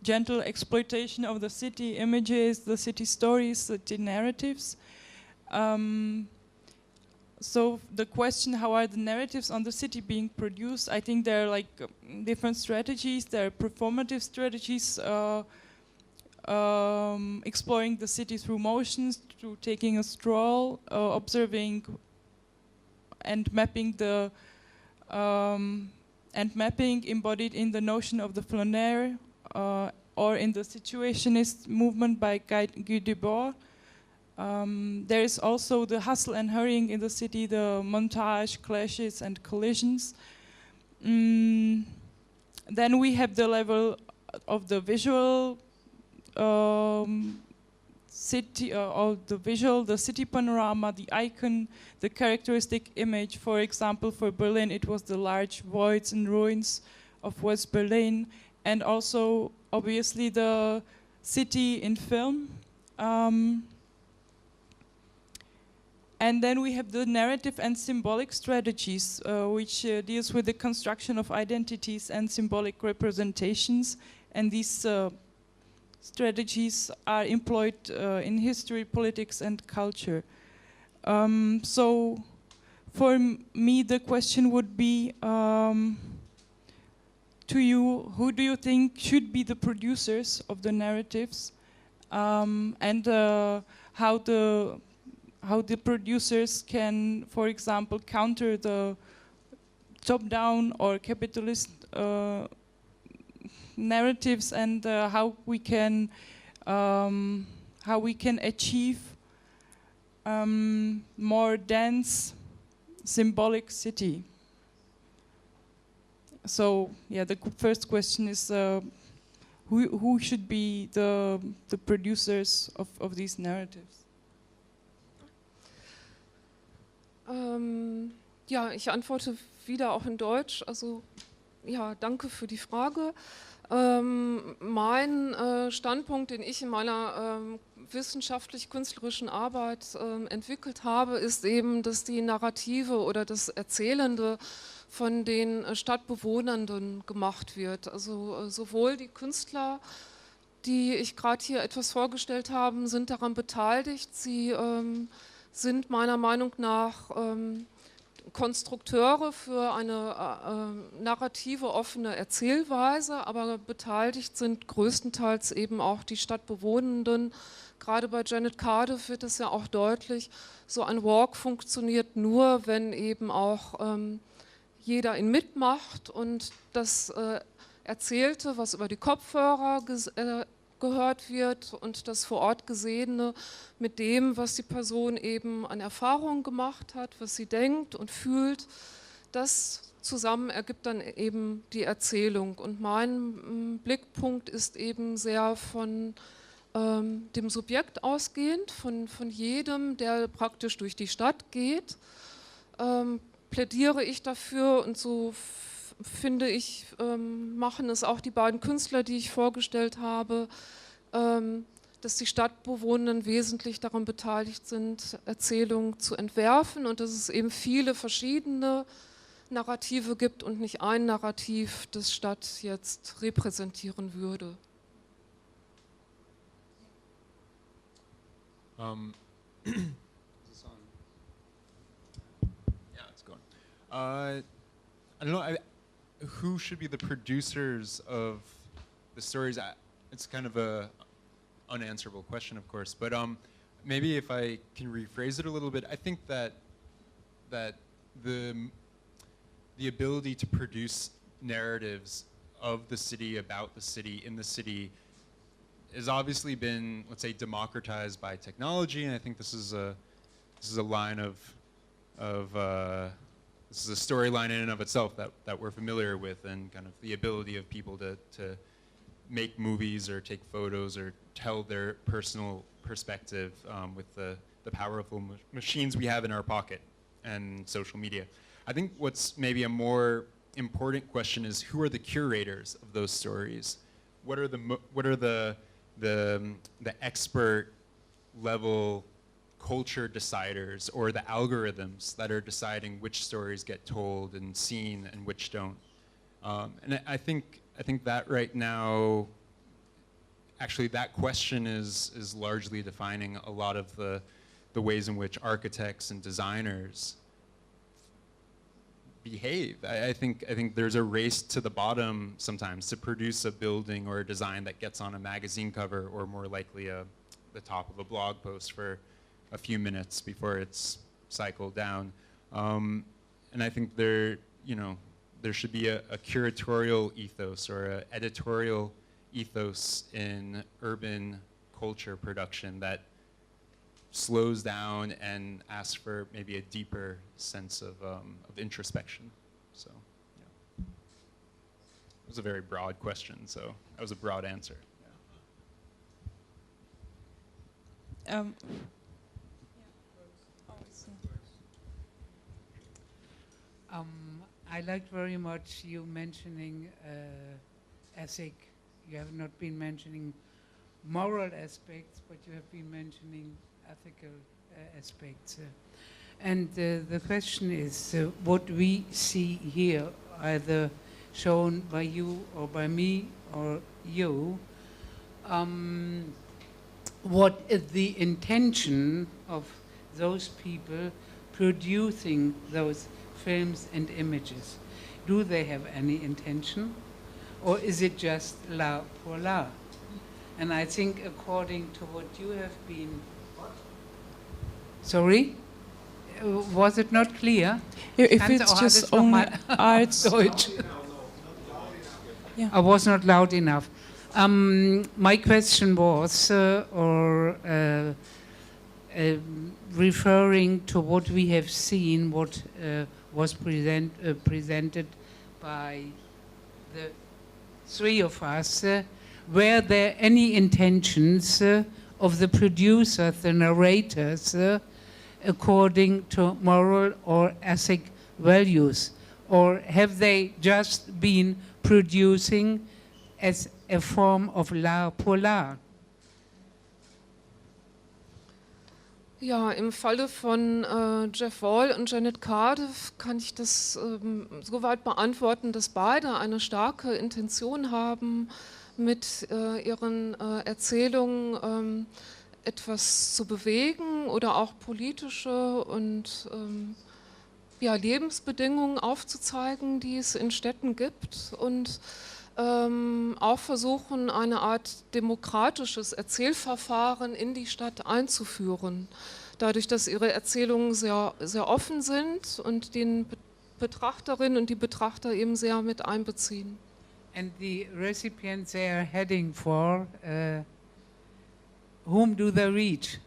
gentle exploitation of the city images, the city stories, the city narratives. So the question, how are the narratives on the city being produced? I think there are like different strategies. There are performative strategies, exploring the city through motions, through taking a stroll, observing and mapping the embodied in the notion of the flaneur, or in the situationist movement by Guy Debord. There is also the hustle and hurrying in the city, the montage, clashes, and collisions. Then we have the level of the visual city, or the city panorama, the icon, the characteristic image. For example, for Berlin, it was the large voids and ruins of West Berlin, and also obviously the city in film. And then we have the narrative and symbolic strategies, which deals with the construction of identities and symbolic representations. And these strategies are employed in history, politics, and culture. So for me, the question would be to you, who do you think should be the producers of the narratives, and how the producers can, for example, counter the top-down or capitalist narratives, and how we can achieve more dense symbolic city. So yeah, the first question is who should be the producers of these narratives? Ja, ich antworte wieder auch in Deutsch. Also ja, danke für die Frage. Mein Standpunkt, den ich in meiner wissenschaftlich-künstlerischen Arbeit entwickelt habe, ist eben, dass die Narrative oder das Erzählende von den Stadtbewohnenden gemacht wird. Also sowohl die Künstler, die ich gerade hier etwas vorgestellt habe, sind daran beteiligt. Sie sind meiner Meinung nach Konstrukteure für eine narrative, offene Erzählweise, aber beteiligt sind größtenteils eben auch die Stadtbewohnenden. Gerade bei Janet Cardiff wird es ja auch deutlich, so ein Walk funktioniert nur, wenn eben auch jeder ihn mitmacht und das Erzählte, was über die Kopfhörer gehört wird und das vor Ort Gesehene mit dem, was die Person eben an Erfahrungen gemacht hat, was sie denkt und fühlt, das zusammen ergibt dann eben die Erzählung. Und mein Blickpunkt ist eben sehr von dem Subjekt ausgehend, von jedem, der praktisch durch die Stadt geht, plädiere ich dafür und so finde ich, machen es auch die beiden Künstler, die ich vorgestellt habe, dass die Stadtbewohner wesentlich daran beteiligt sind, Erzählungen zu entwerfen und dass es eben viele verschiedene Narrative gibt und nicht ein Narrativ, das Stadt jetzt repräsentieren würde. Is this on? Yeah, it's going. I don't know. Who should be the producers of the stories? It's kind of a unanswerable question, of course. But maybe if I can rephrase it a little bit, I think that the ability to produce narratives of the city, about the city, in the city, has obviously been, let's say, democratized by technology, and I think this is a line this is a storyline in and of itself that we're familiar with, and kind of the ability of people to make movies or take photos or tell their personal perspective with the powerful machines we have in our pocket and social media. I think what's maybe a more important question is, who are the curators of those stories? What are the expert level culture deciders or the algorithms that are deciding which stories get told and seen and which don't? And I think that right now, actually that question is largely defining a lot of the ways in which architects and designers behave. I think there's a race to the bottom sometimes to produce a building or a design that gets on a magazine cover, or more likely the top of a blog post for a few minutes before it's cycled down. And I think there should be a curatorial ethos or an editorial ethos in urban culture production that slows down and asks for maybe a deeper sense of introspection. So, yeah. It was a very broad question, so that was a broad answer. Yeah. I liked very much you mentioning ethic. You have not been mentioning moral aspects, but you have been mentioning ethical aspects. And the question is, what we see here, either shown by you or by me or you, what is the intention of those people producing those films and images? Do they have any intention? Or is it just la pour la? And I think according to what you have been... Sorry? Was it not clear? If it's just only arts... Deutsch. Yeah. I was not loud enough. My question was, referring to what we have seen, what was presented by the three of us, were there any intentions of the producers, the narrators, according to moral or ethic values? Or have they just been producing as a form of l'art pour l'art? Ja, im Falle von Jeff Wall und Janet Cardiff kann ich das soweit beantworten, dass beide eine starke Intention haben, mit ihren Erzählungen etwas zu bewegen oder auch politische und ja, Lebensbedingungen aufzuzeigen, die es in Städten gibt und auch versuchen, eine Art demokratisches Erzählverfahren in die Stadt einzuführen. Dadurch, dass ihre Erzählungen sehr, sehr offen sind und den Betrachterinnen und die Betrachter eben sehr mit einbeziehen. And the recipients they are heading for, whom do they reach?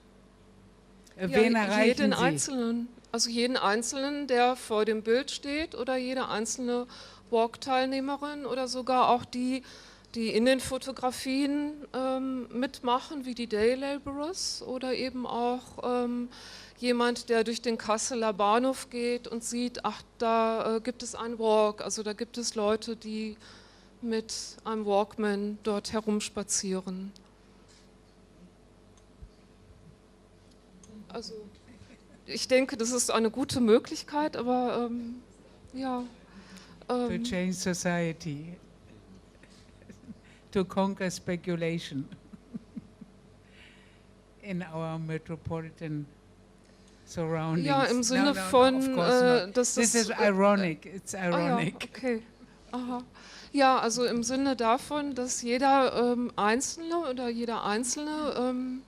Wen Ja, erreichen jeden sie? Einzelnen, also jeden Einzelnen, der vor dem Bild steht oder jede einzelne Walk-Teilnehmerin oder sogar auch die, die in den Fotografien mitmachen, wie die Day Laborers oder eben auch jemand, der durch den Kasseler Bahnhof geht und sieht, ach, da gibt es einen Walk, also da gibt es Leute, die mit einem Walkman dort herumspazieren. Also ich denke, das ist eine gute Möglichkeit, aber ja. To change society, to conquer speculation in our metropolitan surroundings. Ja, im Sinne of von, course not. dass This is ironic. It's ironic. Ah, ja, okay. Aha. Ja, also im Sinne davon, dass jeder Einzelne oder jeder Einzelne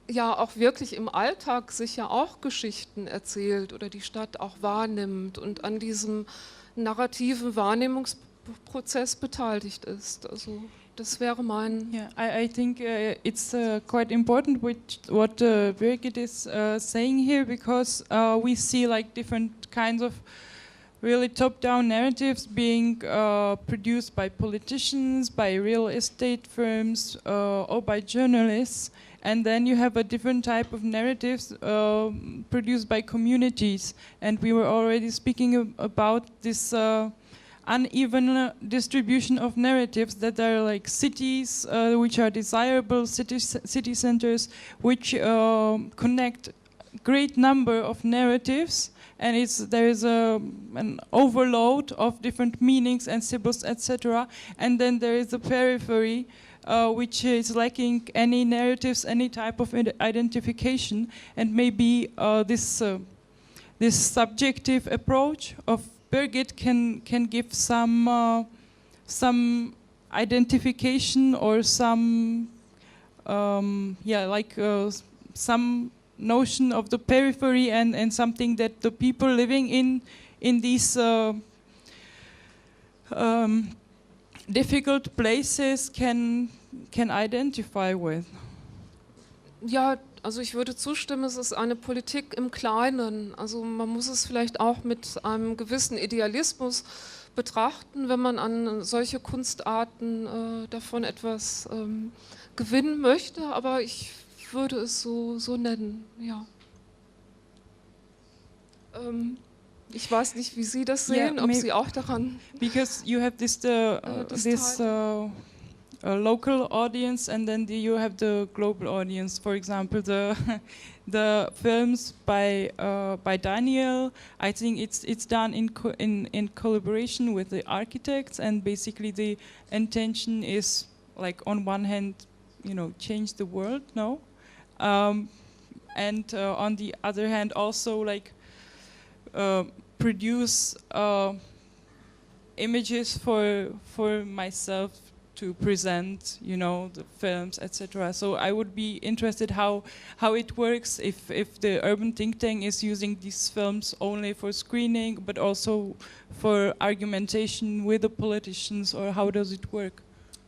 ja auch wirklich im Alltag sich ja auch Geschichten erzählt oder die Stadt auch wahrnimmt und an diesem narrativen Wahrnehmungsprozess beteiligt ist. Also das wäre mein... Yeah, I think it's quite important what Birgit is saying here, because we see like different kinds of really top-down narratives being produced by politicians, by real estate firms, or by journalists. And then you have a different type of narratives produced by communities. And we were already speaking about this uneven distribution of narratives that are like cities, which are desirable city centers, which connect great number of narratives. And there is an overload of different meanings and symbols, etc. And then there is a periphery, which is lacking any narratives, any type of identification, and maybe this subjective approach of Birgit can give some identification or some some notion of the periphery and something that the people living in these difficult places can identify with. Ja, also ich würde zustimmen, es ist eine Politik im Kleinen. Also man muss es vielleicht auch mit einem gewissen Idealismus betrachten, wenn man an solche Kunstarten davon etwas gewinnen möchte, aber ich würde es so nennen, ja. Ich weiß nicht, wie Sie das sehen, ob Sie auch daran... Because you have this local audience, and then you have the global audience. For example, the films by Daniel, I think it's done in collaboration with the architects, and basically the intention is like on one hand, change the world, and on the other hand also like produce images for myself to present, the films, etc. So I would be interested how it works if the urban think tank is using these films only for screening, but also for argumentation with the politicians, or how does it work?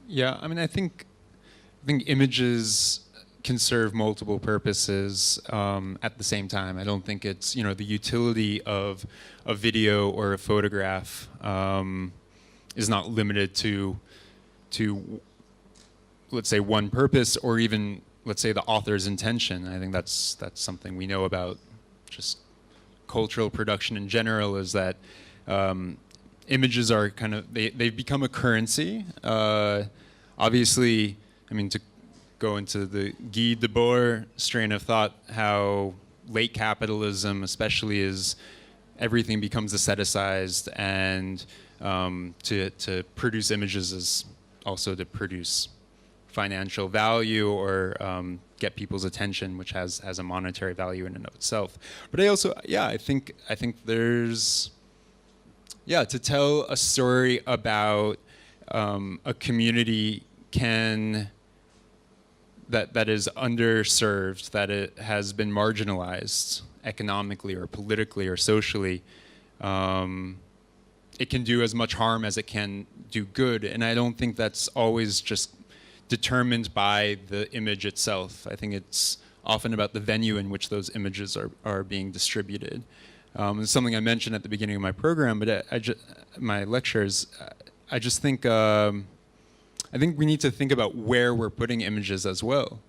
Yeah, I mean, I think images can serve multiple purposes at the same time. I don't think it's, the utility of a video or a photograph is not limited to let's say one purpose, or even let's say the author's intention. I think that's something we know about just cultural production in general, is that images are kind of, they've become a currency. Obviously, I mean, to go into the Guy Debord strain of thought, how late capitalism especially is, everything becomes aestheticized, and to produce images is also to produce financial value or get people's attention, which has a monetary value in and of itself. But I also, I think there's, to tell a story about a community that is underserved, that it has been marginalized economically or politically or socially, it can do as much harm as it can do good. And I don't think that's always just determined by the image itself. I think it's often about the venue in which those images are being distributed. It's something I mentioned at the beginning of my program, but my lectures, I just think, I think we need to think about where we're putting images as well.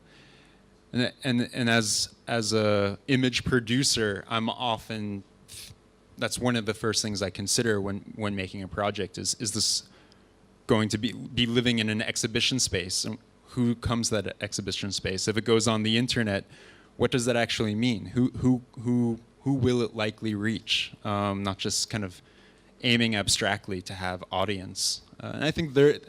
And as a image producer, I'm often, that's one of the first things I consider when making a project is this going to be living in an exhibition space? And who comes to that exhibition space? If it goes on the internet, what does that actually mean? Who will it likely reach? Not just kind of aiming abstractly to have audience. And I think there's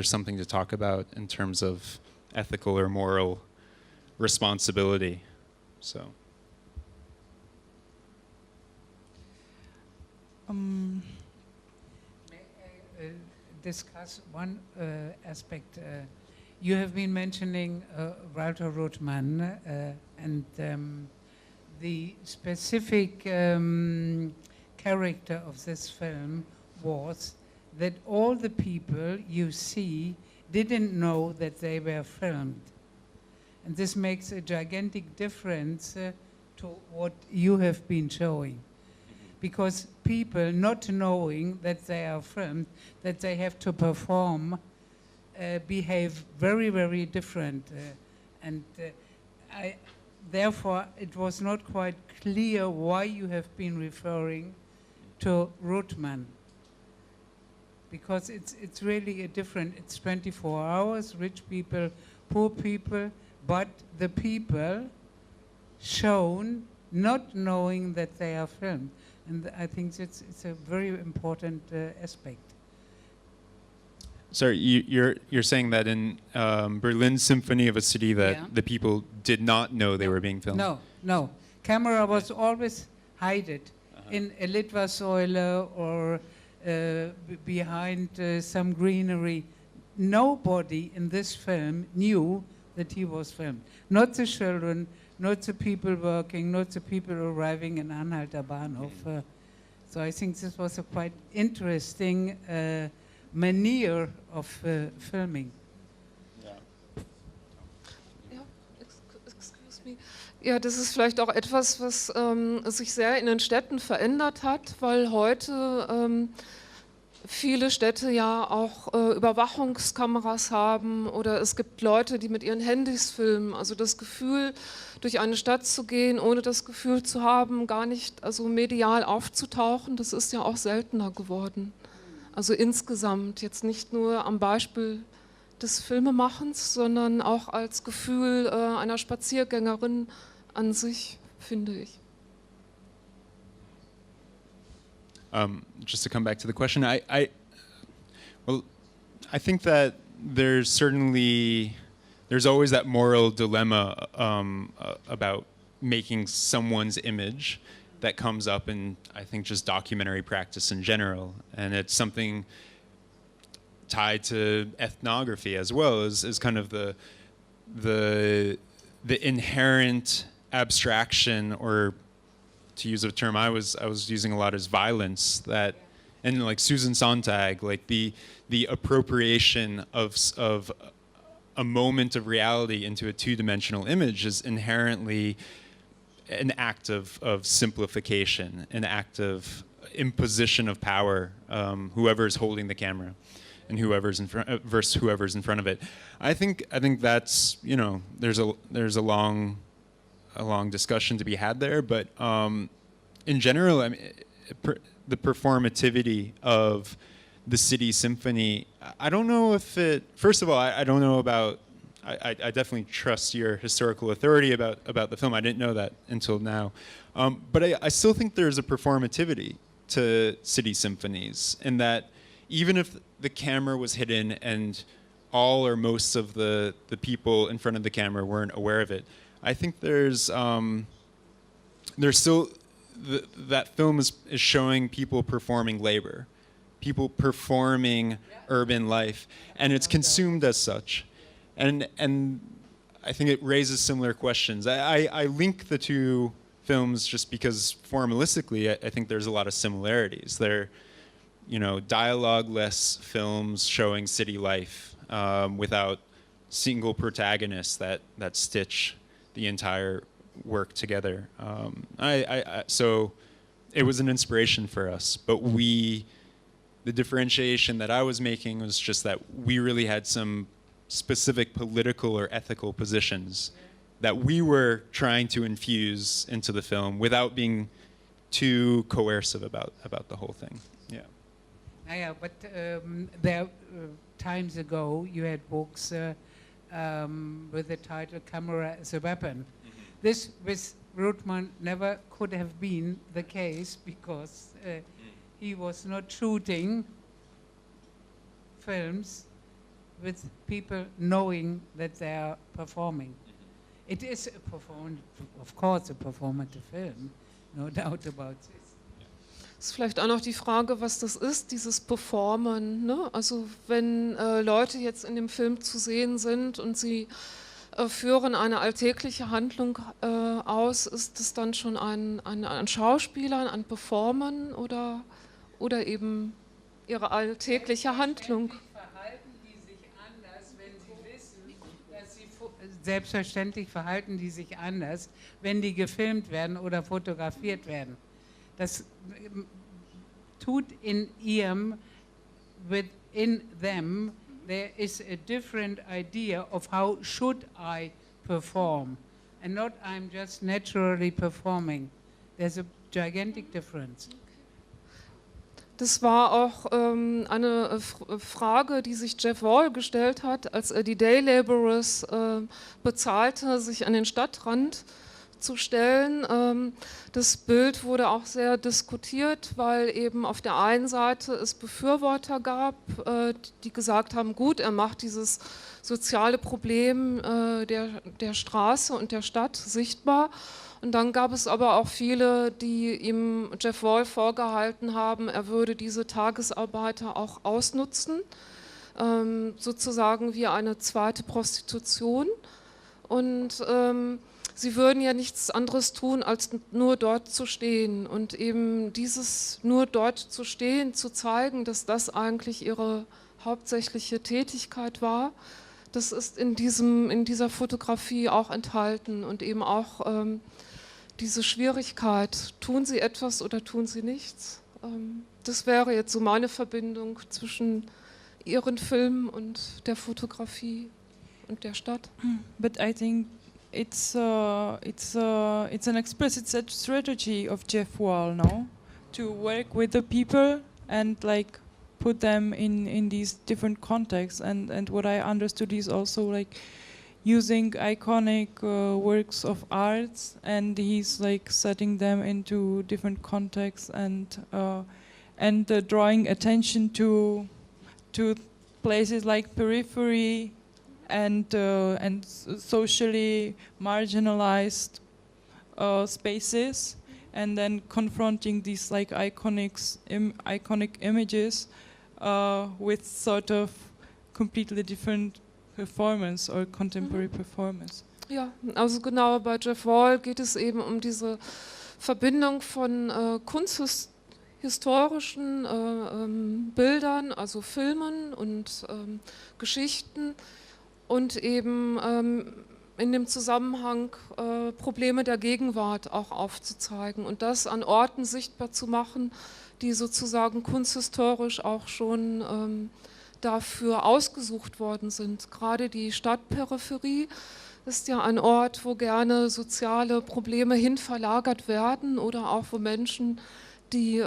something to talk about in terms of ethical or moral responsibility. So. May I discuss one aspect? You have been mentioning Walter Ruttmann and the specific character of this film was that all the people you see didn't know that they were filmed. And this makes a gigantic difference to what you have been showing. Because people not knowing that they are filmed, that they have to perform, behave very, very different. Therefore, it was not quite clear why you have been referring to Ruttmann. Because it's really a different, it's 24 hours, rich people, poor people, but the people shown not knowing that they are filmed. And I think it's a very important aspect. Sorry, you're saying that in Berlin Symphony of a City that the people did not know they were being filmed? No. Camera was always hidden in a Litfaßsäule or behind some greenery. Nobody in this film knew that he was filmed. Not the children, not the people working, not the people arriving in Anhalter Bahnhof. So I think this was a quite interesting manner of filming. Excuse me. Ja, das ist vielleicht auch etwas, was sich sehr in den Städten verändert hat, weil heute viele Städte ja auch Überwachungskameras haben oder es gibt Leute, die mit ihren Handys filmen. Also das Gefühl, durch eine Stadt zu gehen, ohne das Gefühl zu haben, gar nicht medial aufzutauchen, das ist ja auch seltener geworden. Also insgesamt, jetzt nicht nur am Beispiel des Filmemachens, sondern auch als Gefühl einer Spaziergängerin an sich, finde ich. Just to come back to the question, I think that there's always that moral dilemma about making someone's image that comes up in, I think, just documentary practice in general, and it's something tied to ethnography as well as kind of the inherent abstraction, or to use a term I was using a lot, is violence, that, and like Susan Sontag, like the appropriation of a moment of reality into a two-dimensional image is inherently an act of simplification, an act of imposition of power, whoever's holding the camera and whoever's in front versus whoever's in front of it. I think that's, there's a long discussion to be had there, but in general, I mean, the performativity of the City Symphony, I don't know if it, first of all, I don't know about, I definitely trust your historical authority about the film. I didn't know that until now. But I still think there's a performativity to city symphonies, in that even if the camera was hidden and all or most of the people in front of the camera weren't aware of it. I think there's still, that film is showing people performing labor, people performing urban life, and it's consumed as such. And I think it raises similar questions. I link the two films just because formalistically I think there's a lot of similarities. They're, you know, dialogue-less films showing city life without single protagonists that stitch the entire work together. So it was an inspiration for us, but the differentiation that I was making was just that we really had some specific political or ethical positions that we were trying to infuse into the film without being too coercive about the whole thing. Yeah. Yeah, but there times ago you had books with the title "Camera as a Weapon." This with Ruttmann never could have been the case because he was not shooting films with people knowing that they are performing. It is a performance, of course, a performative film, no doubt about this. Ist vielleicht auch noch die Frage, was das ist, dieses Performen, ne? Also wenn Leute jetzt in dem Film zu sehen sind und sie führen eine alltägliche Handlung aus, ist es dann schon ein Schauspieler, ein Performen oder eben ihre alltägliche Handlung? Selbstverständlich verhalten die sich anders, wenn die gefilmt werden oder fotografiert werden. Das tut in ihrem, within them, there is a different idea of how should I perform, and not I'm just naturally performing. There's a gigantic difference. Das war auch eine Frage, die sich Jeff Wall gestellt hat, als er die Day Laborers bezahlte, sich an den Stadtrand zu stellen. Das Bild wurde auch sehr diskutiert, weil eben auf der einen Seite es Befürworter gab, die gesagt haben, gut, er macht dieses soziale Problem der Straße und der Stadt sichtbar. Und dann gab es aber auch viele, die ihm Jeff Wall vorgehalten haben, er würde diese Tagesarbeiter auch ausnutzen, sozusagen wie eine zweite Prostitution. Und sie würden ja nichts anderes tun, als nur dort zu stehen. Und eben dieses nur dort zu stehen, zu zeigen, dass das eigentlich ihre hauptsächliche Tätigkeit war, das ist in dieser Fotografie auch enthalten und eben auch diese Schwierigkeit, tun sie etwas oder tun sie nichts? Das wäre jetzt so meine Verbindung zwischen ihren Filmen und der Fotografie und der Stadt. But I think it's an explicit strategy of Jeff Wall, no? To work with the people and like put them in these different contexts. And what I understood is also like using iconic works of arts, and he's like setting them into different contexts and drawing attention to places like periphery and socially marginalized spaces, and then confronting these like iconic images with sort of completely different performance or contemporary performance. Ja, also genau, bei Jeff Wall geht es eben um diese Verbindung von kunsthistorischen Bildern, also Filmen und Geschichten und eben in dem Zusammenhang Probleme der Gegenwart auch aufzuzeigen und das an Orten sichtbar zu machen, die sozusagen kunsthistorisch auch schon dafür ausgesucht worden sind. Gerade die Stadtperipherie ist ja ein Ort, wo gerne soziale Probleme hin verlagert werden oder auch wo Menschen, die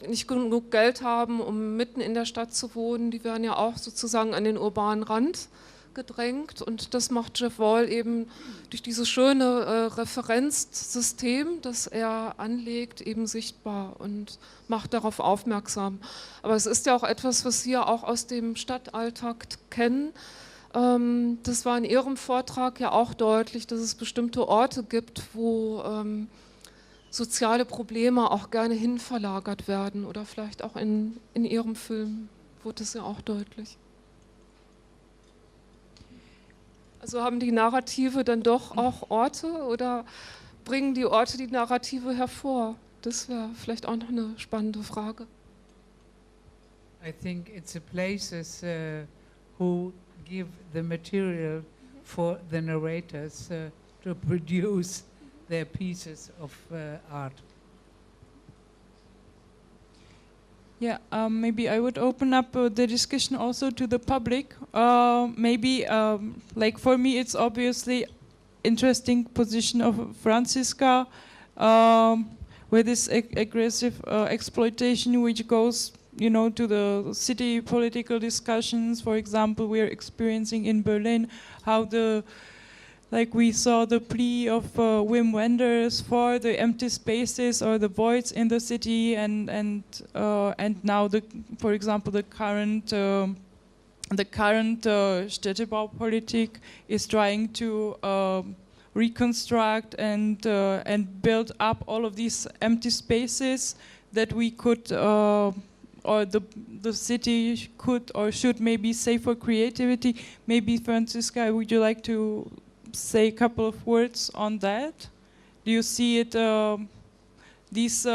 nicht genug Geld haben, um mitten in der Stadt zu wohnen, die werden ja auch sozusagen an den urbanen Rand gedrängt und das macht Jeff Wall eben durch dieses schöne Referenzsystem, das er anlegt, eben sichtbar und macht darauf aufmerksam. Aber es ist ja auch etwas, was wir auch aus dem Stadtalltag kennen. Das war in Ihrem Vortrag ja auch deutlich, dass es bestimmte Orte gibt, wo soziale Probleme auch gerne hinverlagert werden oder vielleicht auch in Ihrem Film wurde es ja auch deutlich. Also haben die Narrative dann doch auch Orte oder bringen die Orte die Narrative hervor? Das wäre vielleicht auch noch eine spannende Frage. I think it's the places who give the material for the narrators to produce their pieces of art. Yeah, maybe I would open up the discussion also to the public. Maybe, like for me, it's obviously interesting position of Franziska, with this aggressive exploitation which goes, you know, to the city political discussions. For example, we are experiencing in Berlin how like we saw the plea of Wim Wenders for the empty spaces or the voids in the city, and now for example, the current Städtebaupolitik is trying to reconstruct and build up all of these empty spaces that we could or the city could or should maybe save for creativity. Maybe Franziska, would you like to say a couple of words on that? Do you see it, these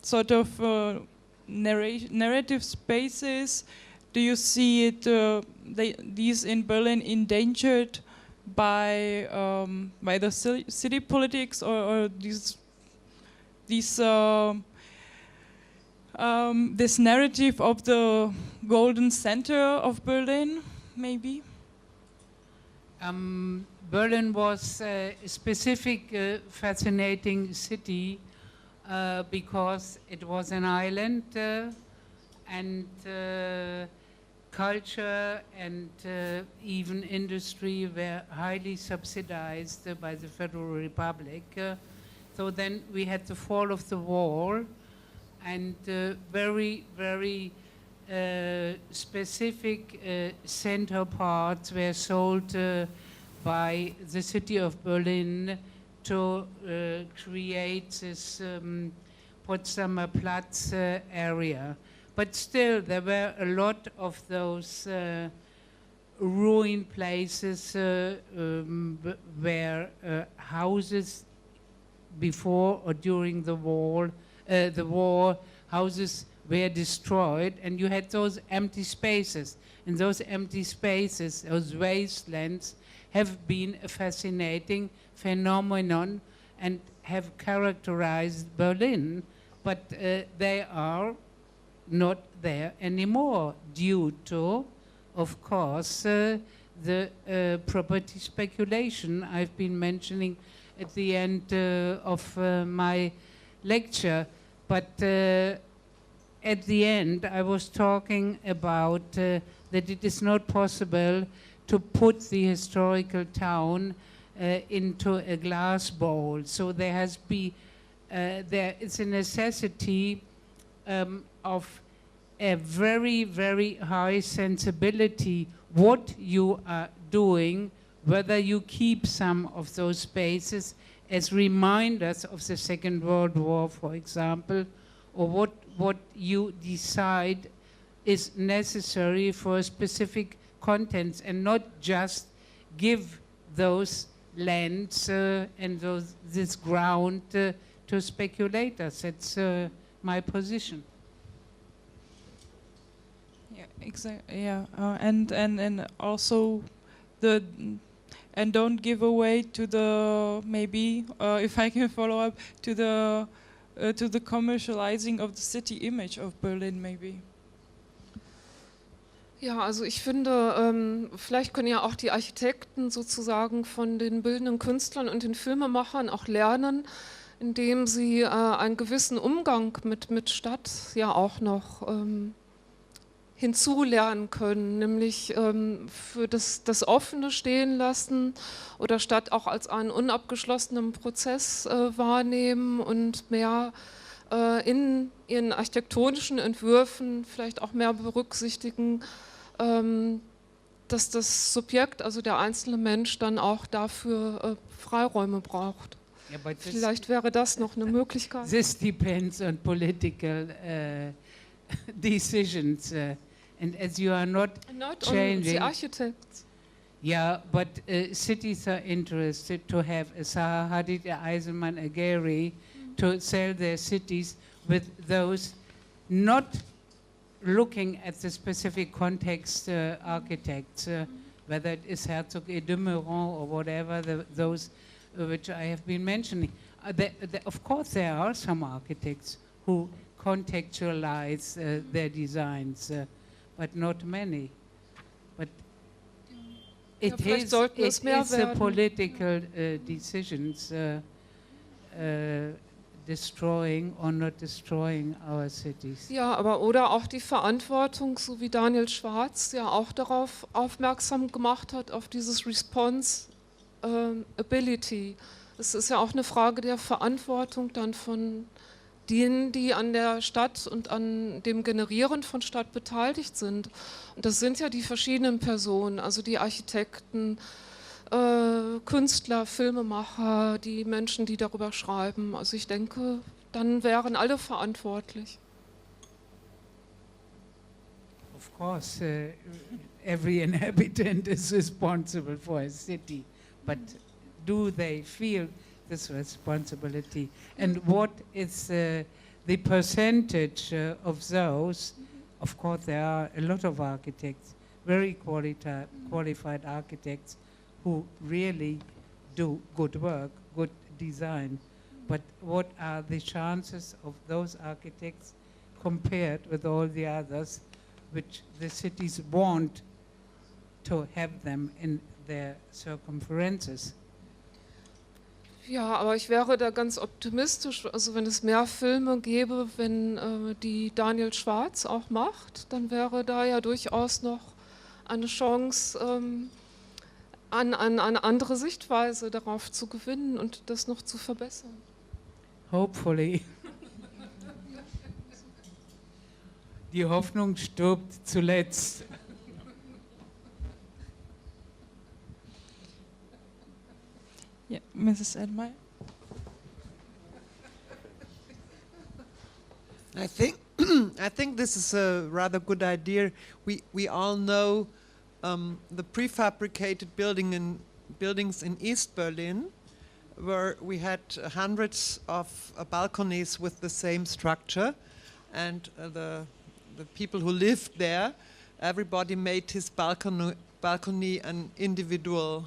sort of narrative spaces, do you see it, these in Berlin endangered by the city politics or this narrative of the golden center of Berlin, maybe? Berlin was a specific, fascinating city because it was an island and culture and even industry were highly subsidized by the Federal Republic. So then we had the fall of the wall and very, very specific center parts were sold by the city of Berlin to create this Potsdamer Platz area. But still, there were a lot of those ruined places where houses before or during the war, houses were destroyed, and you had those empty spaces. And those empty spaces, those wastelands, have been a fascinating phenomenon and have characterized Berlin, but they are not there anymore due to, of course, the property speculation I've been mentioning at the end of my lecture. But at the end, I was talking about that it is not possible to put the historical town into a glass bowl. So there has been, there is a necessity of a very, very high sensibility what you are doing, whether you keep some of those spaces as reminders of the Second World War, for example, or what you decide is necessary for specific contents, and not just give those lands and this ground to speculators. That's my position. Yeah, exactly. Yeah, and also and don't give away to the, maybe if I can follow up, to the commercializing of the city image of Berlin, maybe. Ja, also ich finde, vielleicht können ja auch die Architekten sozusagen von den bildenden Künstlern und den Filmemachern auch lernen, indem sie einen gewissen Umgang mit Stadt ja auch noch hinzulernen können, nämlich für das offene Stehen lassen oder statt auch als einen unabgeschlossenen Prozess wahrnehmen und mehr in ihren architektonischen Entwürfen vielleicht auch mehr berücksichtigen, dass das Subjekt, also der einzelne Mensch, dann auch dafür Freiräume braucht. Yeah, but Vielleicht wäre das noch eine Möglichkeit. this depends on political decisions, and as you are not Not on changing. the architects. Yeah, but cities are interested to have a Zaha Hadid, a Eisenman, a Gehry to sell their cities with those not looking at the specific context architects, whether it is Herzog et de Meuron or whatever, those which I have been mentioning. Of course, there are some architects who contextualize their designs, but not many. But it vielleicht is sollten es mehr a werden. political decisions destroying or not destroying our cities. Ja, aber oder auch die Verantwortung, so wie Daniel Schwarz ja auch darauf aufmerksam gemacht hat, auf dieses Response Ability. Es ist ja auch eine Frage der Verantwortung dann von denen, die an der Stadt und an dem Generieren von Stadt beteiligt sind. Und das sind ja die verschiedenen Personen, also die Architekten, Künstler, Filmemacher, die Menschen, die darüber schreiben. Also ich denke, dann wären alle verantwortlich. Of course, every inhabitant is responsible for a city, but do they feel this responsibility? And what is the percentage of those? Of course, there are a lot of architects, very qualified architects, who really do good work, good design. But what are the chances of those architects compared with all the others which the cities want to have them in their circumferences? Ja, aber ich wäre da ganz optimistisch. Also wenn es mehr Filme gäbe, wenn die Daniel Schwarz auch macht, dann wäre da ja durchaus noch eine Chance, eine andere Sichtweise darauf zu gewinnen und das noch zu verbessern. Hopefully. Die Hoffnung stirbt zuletzt. Yeah, Mrs. Edmeyer. I think I think this is a rather good idea. We all know the prefabricated buildings in East Berlin, where we had hundreds of balconies with the same structure, and the people who lived there, everybody made his balcony an individual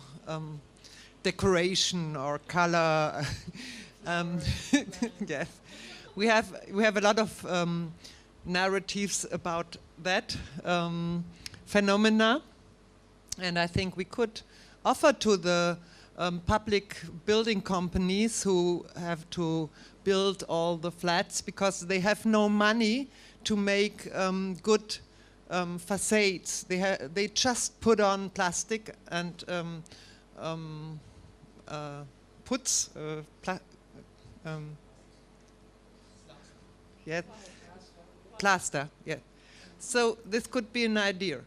decoration or color. Yes, we have a lot of narratives about that phenomena, and I think we could offer to the public building companies who have to build all the flats because they have no money to make good facades. They just put on plastic and puts yeah, plaster. Yeah. So this could be an idea.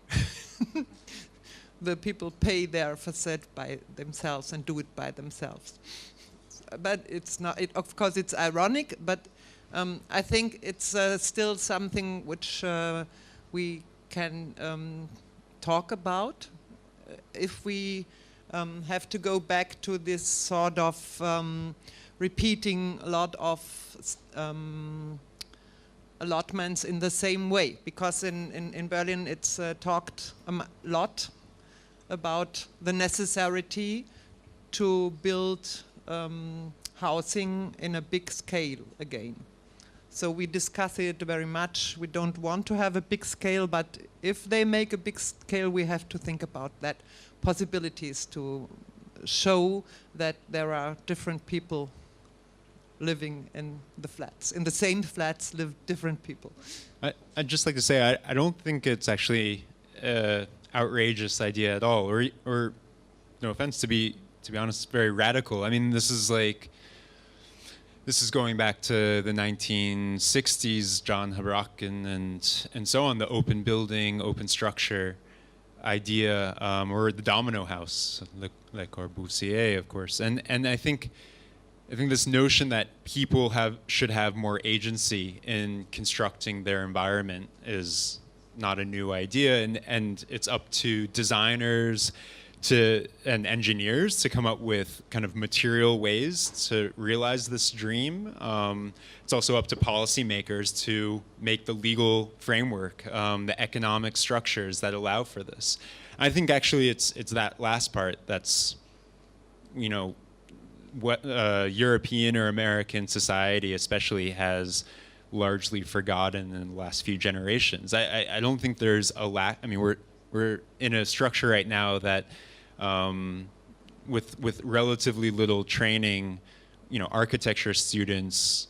The people pay their facade by themselves and do it by themselves. But it's not. Of course, it's ironic. But I think it's still something which we can talk about. If we have to go back to this sort of repeating a lot of allotments in the same way, because in Berlin it's talked a lot about the necessity to build housing in a big scale again. So we discuss it very much. We don't want to have a big scale, but if they make a big scale, we have to think about that possibilities to show that there are different people living in the flats. In the same flats live different people. I'd just like to say I don't think it's actually an outrageous idea at all, or no offense, to be honest, very radical. I mean, this is going back to the 1960s, John Habraken and so on, the open building, open structure idea, or the domino house, Le Corbusier, of course. And I think this notion that people should have more agency in constructing their environment is not a new idea, and it's up to designers and engineers to come up with kind of material ways to realize this dream. It's also up to policymakers to make the legal framework, the economic structures that allow for this. I think actually it's that last part that's, you know, what European or American society especially has largely forgotten in the last few generations. I don't think there's a lack. I mean, we're in a structure right now that with relatively little training, you know, architecture students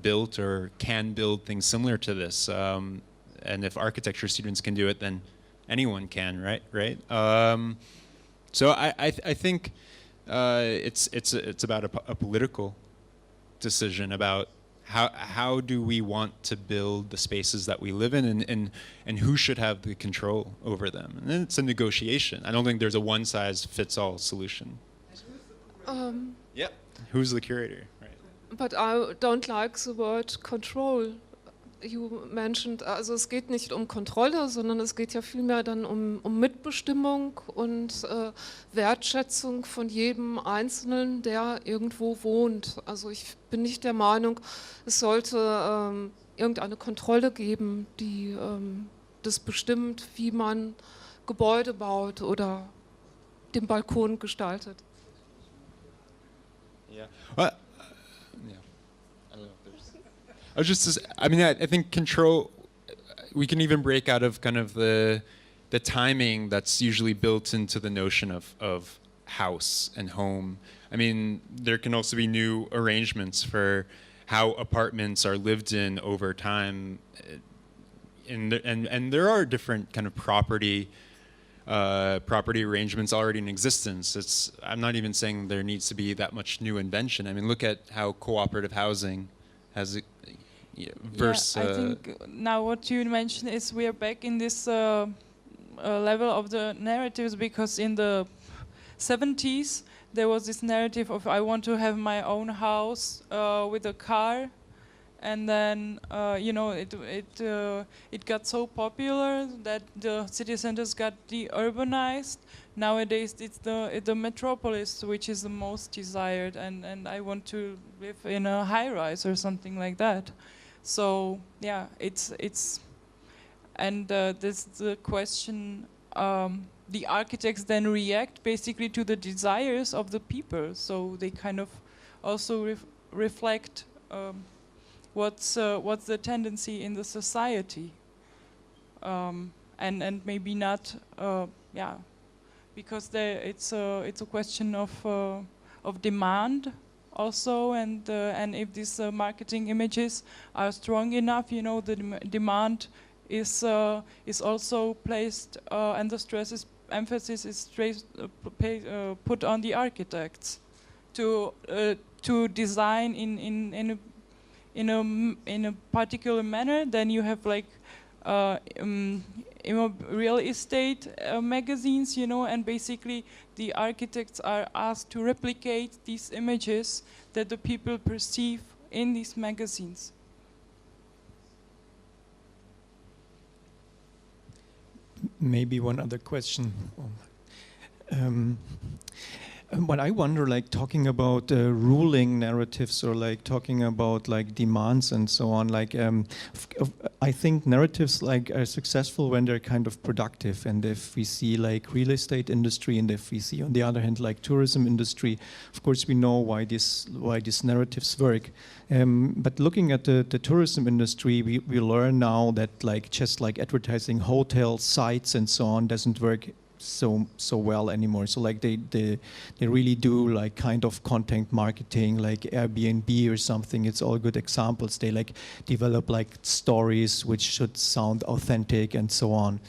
built or can build things similar to this. And if architecture students can do it, then anyone can, right? So I think it's about a political decision about how do we want to build the spaces that we live in, and who should have the control over them. And then it's a negotiation. I don't think there's a one-size-fits-all solution. Yep. Who's the curator? Right. But I don't like the word control. You mentioned, also es geht nicht um Kontrolle, sondern es geht ja vielmehr dann um Mitbestimmung und Wertschätzung von jedem Einzelnen, der irgendwo wohnt. Also ich bin nicht der Meinung, es sollte irgendeine Kontrolle geben, die das bestimmt, wie man Gebäude baut oder den Balkon gestaltet. Yeah. Well, I think control, we can even break out of kind of the timing that's usually built into the notion of house and home. I mean, there can also be new arrangements for how apartments are lived in over time. And there are different kind of property arrangements already in existence. I'm not even saying there needs to be that much new invention. I mean, look at how cooperative housing has versus. I think now what you mentioned is we are back in this level of the narratives, because in the 70s there was this narrative of I want to have my own house with a car, and then you know it got so popular that the city centers got de-urbanized. Nowadays it's the metropolis which is the most desired, and I want to live in a high-rise or something like that. So yeah, it's and this the question. The architects then react basically to the desires of the people, so they kind of also reflect what's the tendency in the society, and maybe not because it's a question of demand also, and if these marketing images are strong enough, you know, the demand is also placed, and the emphasis is put on the architects to design in a particular manner. Then you have like real estate magazines, you know, and basically the architects are asked to replicate these images that the people perceive in these magazines. Maybe one other question. What I wonder, like talking about ruling narratives, or like talking about like demands and so on, like I think narratives like are successful when they're kind of productive, and if we see like real estate industry, and if we see on the other hand like tourism industry, of course we know why these narratives work. But looking at the tourism industry, we learn now that like just like advertising hotel sites and so on doesn't work so well anymore. So like they really do like kind of content marketing, like Airbnb or something. It's all good examples. They like develop like stories which should sound authentic and so on.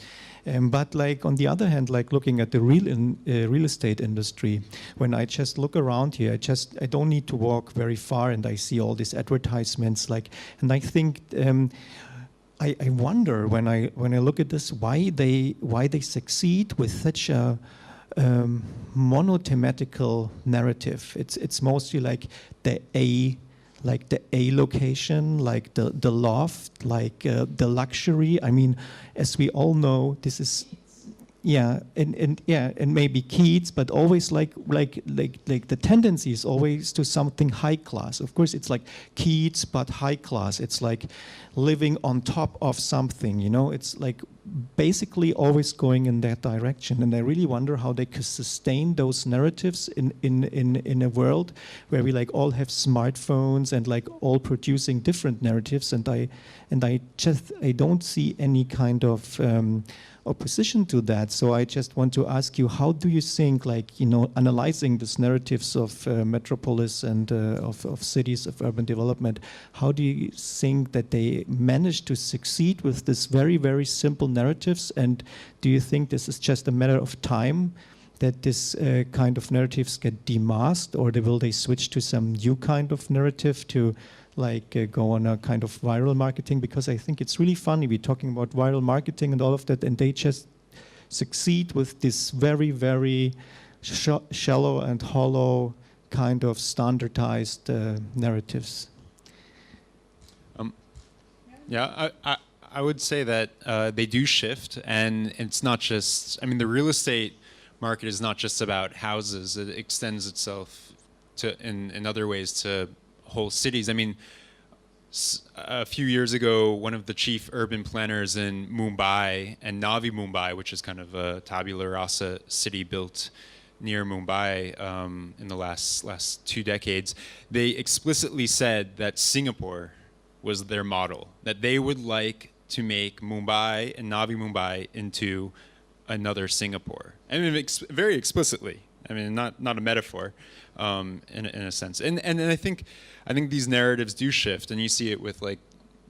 But like on the other hand, like looking at the real estate industry, when I just look around here, I don't need to walk very far, and I see all these advertisements. Like, and I think I wonder when I look at this why they succeed with such a monothematical narrative. It's mostly like the A location, like the loft, like the luxury. I mean, as we all know, this is, and maybe Keats, but always like the tendency is always to something high class. Of course, it's like Keats, but high class. It's like living on top of something, you know. It's like basically always going in that direction. And I really wonder how they could sustain those narratives in a world where we like all have smartphones and like all producing different narratives. And I don't see any kind of opposition to that. So I just want to ask you, how do you think, like, you know, analyzing these narratives of metropolis and of cities, of urban development, how do you think that they manage to succeed with this very, very simple narratives? And do you think this is just a matter of time that this kind of narratives get demasked, or will they switch to some new kind of narrative to like go on a kind of viral marketing? Because I think it's really funny, we're talking about viral marketing and all of that, and they just succeed with this very, very shallow and hollow kind of standardized narratives. I would say that they do shift, and it's not just, I mean, the real estate market is not just about houses. It extends itself to in other ways to whole cities. I mean, a few years ago, one of the chief urban planners in Mumbai and Navi Mumbai, which is kind of a tabula rasa city built near Mumbai in the last 2 decades, they explicitly said that Singapore was their model, that they would like to make Mumbai and Navi Mumbai into another Singapore. I mean, very explicitly. I mean, not a metaphor, in a sense. And I think these narratives do shift, and you see it with like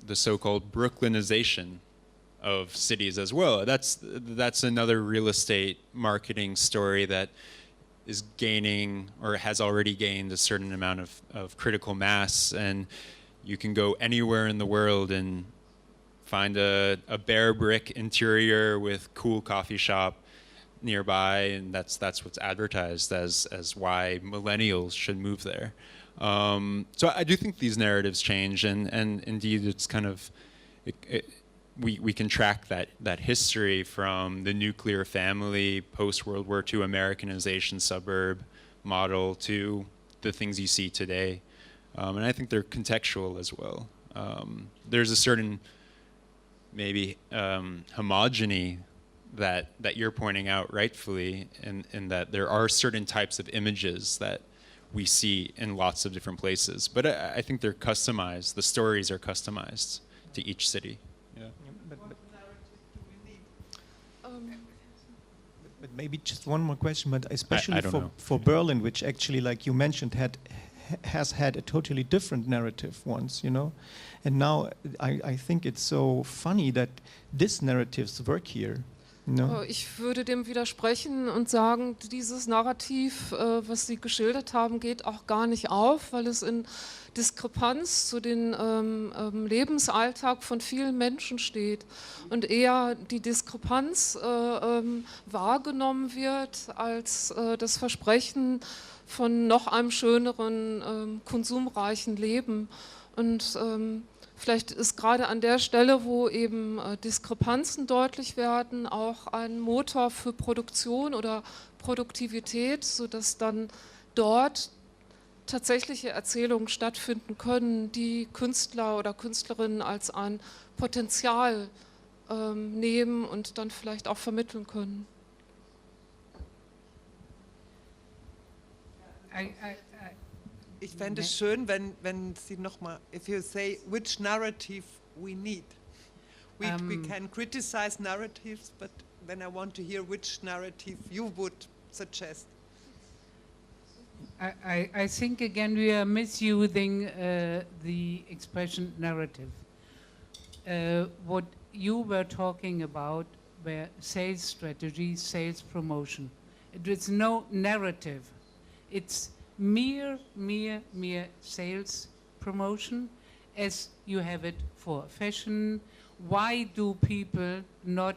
the so-called Brooklynization of cities as well. That's another real estate marketing story that is gaining, or has already gained, a certain amount of critical mass, and you can go anywhere in the world and find a bare brick interior with cool coffee shop nearby, and that's what's advertised as why millennials should move there. So I do think these narratives change, and indeed it's kind of we can track that history from the nuclear family, post World War II Americanization suburb model to the things you see today, and I think they're contextual as well. There's a certain maybe homogeny that you're pointing out rightfully, in that there are certain types of images that we see in lots of different places. But I think they're customized. The stories are customized to each city. Yeah. But maybe just one more question, but especially I don't know. for Berlin, which actually, like you mentioned, has had a totally different narrative once, you know? And now I think it's so funny that these narratives work here. No. Ich würde dem widersprechen und sagen, dieses Narrativ, was Sie geschildert haben, geht auch gar nicht auf, weil es in Diskrepanz zu dem Lebensalltag von vielen Menschen steht und eher die Diskrepanz wahrgenommen wird als das Versprechen von noch einem schöneren, konsumreichen Leben. Und vielleicht ist gerade an der Stelle, wo eben Diskrepanzen deutlich werden, auch ein Motor für Produktion oder Produktivität, sodass dann dort tatsächliche Erzählungen stattfinden können, die Künstler oder Künstlerinnen als ein Potenzial nehmen und dann vielleicht auch vermitteln können. Ich fände es schön, wenn Sie nochmal, if you say which narrative we need. We can criticize narratives, but then I want to hear which narrative you would suggest. I think again we are misusing the expression narrative. What you were talking about were sales strategy, sales promotion. It is no narrative. It's mere sales promotion as you have it for fashion. Why do people not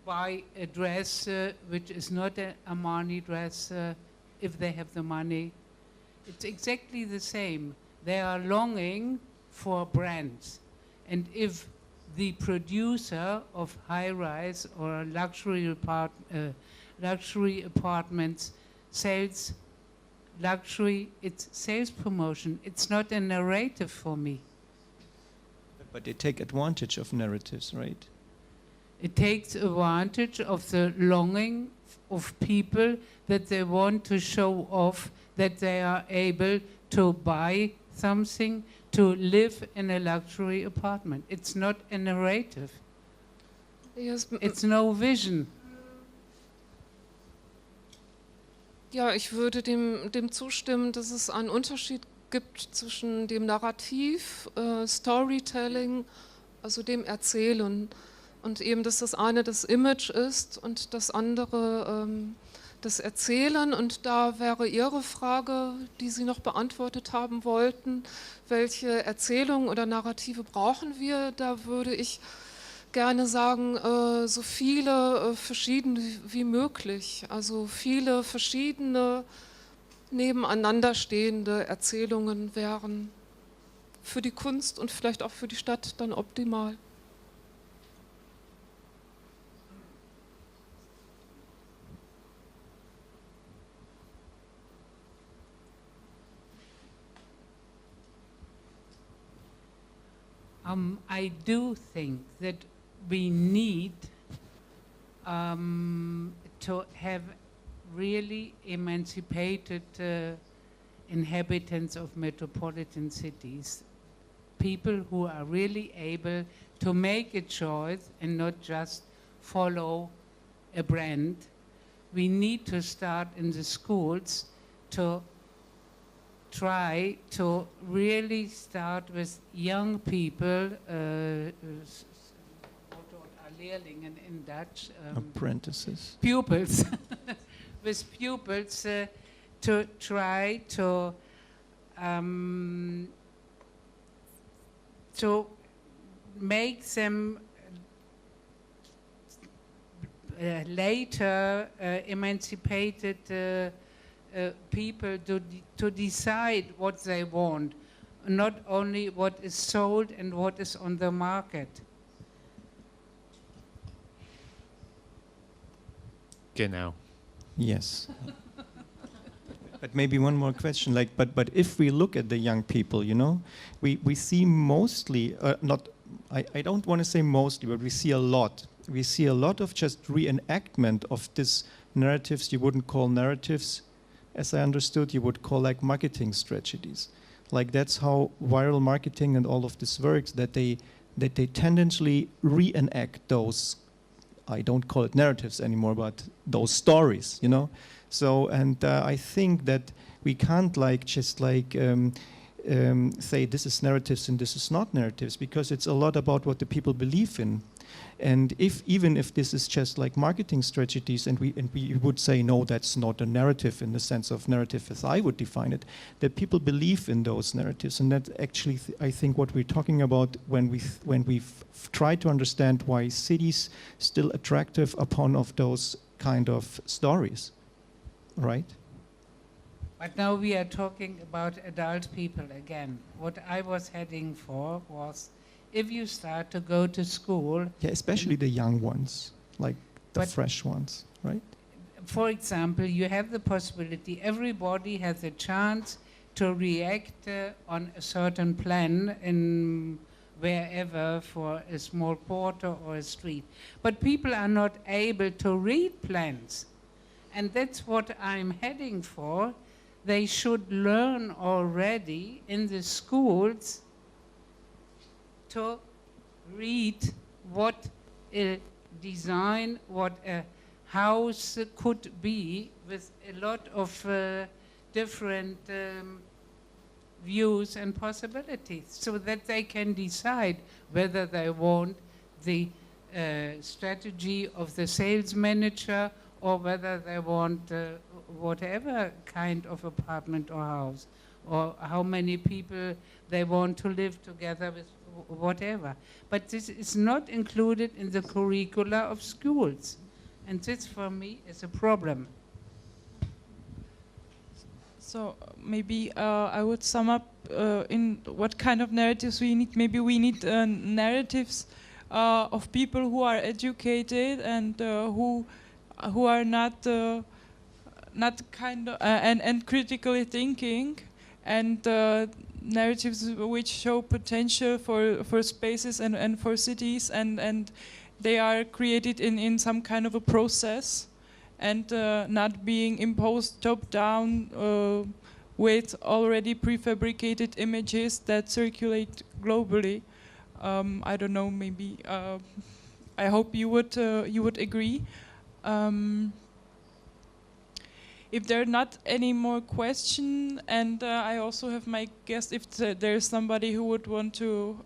buy a dress which is not a Armani dress if they have the money? It's exactly the same. They are longing for brands. And if the producer of high-rise or luxury apartments sells luxury, it's sales promotion. It's not a narrative for me. But they take advantage of narratives, right? It takes advantage of the longing of people that they want to show off that they are able to buy something, to live in a luxury apartment. It's not a narrative. Yes, It's no vision. ja, ich würde dem zustimmen, dass es einen Unterschied gibt zwischen dem Narrativ, Storytelling, also dem Erzählen, und eben, dass das eine das Image ist und das andere das Erzählen. Und da wäre Ihre Frage, die Sie noch beantwortet haben wollten, welche Erzählungen oder Narrative brauchen wir? Da würde ich gerne sagen, so viele verschiedene wie möglich, also viele verschiedene nebeneinander stehende Erzählungen wären für die Kunst und vielleicht auch für die Stadt dann optimal. I do think that we need to have really emancipated inhabitants of metropolitan cities, people who are really able to make a choice and not just follow a brand. We need to start in the schools to try to really start with young people, Lehrlingen in Dutch. Apprentices. Pupils. With pupils to try to make them later emancipated people to decide what they want, not only what is sold and what is on the market. Genau. Yes. But maybe one more question, like, but if we look at the young people, you know, we see mostly, I don't want to say mostly, but we see a lot. We see a lot of just reenactment of these narratives you wouldn't call narratives, as I understood, you would call like marketing strategies. Like that's how viral marketing and all of this works, that they tendentially reenact those, I don't call it narratives anymore, but those stories, you know? So, and I think that we can't like just like say this is narratives and this is not narratives, because it's a lot about what the people believe in. And even if this is just like marketing strategies, and we would say no, that's not a narrative in the sense of narrative as I would define it, that people believe in those narratives, and that's actually I think what we're talking about when we try to understand why cities still attractive upon of those kind of stories, right? But now we are talking about adult people again. What I was heading for was, if you start to go to school... Yeah, especially the young ones, like the fresh ones, right? For example, you have the possibility, everybody has a chance to react on a certain plan in wherever for a small quarter or a street. But people are not able to read plans. And that's what I'm heading for. They should learn already in the schools to read what design what a house could be with a lot of different views and possibilities, so that they can decide whether they want the strategy of the sales manager or whether they want whatever kind of apartment or house, or how many people they want to live together with, whatever. But this is not included in the curricula of schools, and this for me is a problem. So maybe I would sum up in what kind of narratives we need. Maybe we need narratives of people who are educated and who are not kind of and critically thinking, and narratives which show potential for spaces and for cities, and they are created in some kind of a process, and not being imposed top down with already prefabricated images that circulate globally. I don't know. Maybe I hope you would agree. If there are not any more questions, and I also have my guest, if there's somebody who would want to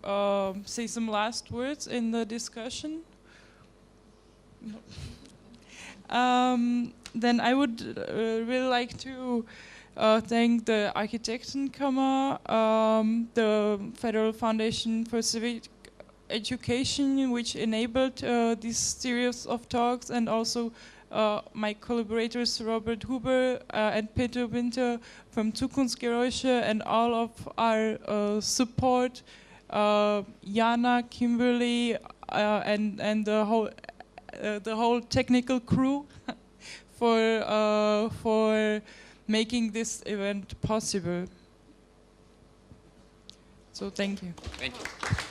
say some last words in the discussion. No. Then I would really like to thank the Architektenkammer, the Federal Foundation for Civic Education, which enabled this series of talks, and also my collaborators Robert Huber and Peter Winter from Zukunftsgeraeusche, and all of our support, Jana, Kimberly, and the whole technical crew for making this event possible. So thank you. Thank you.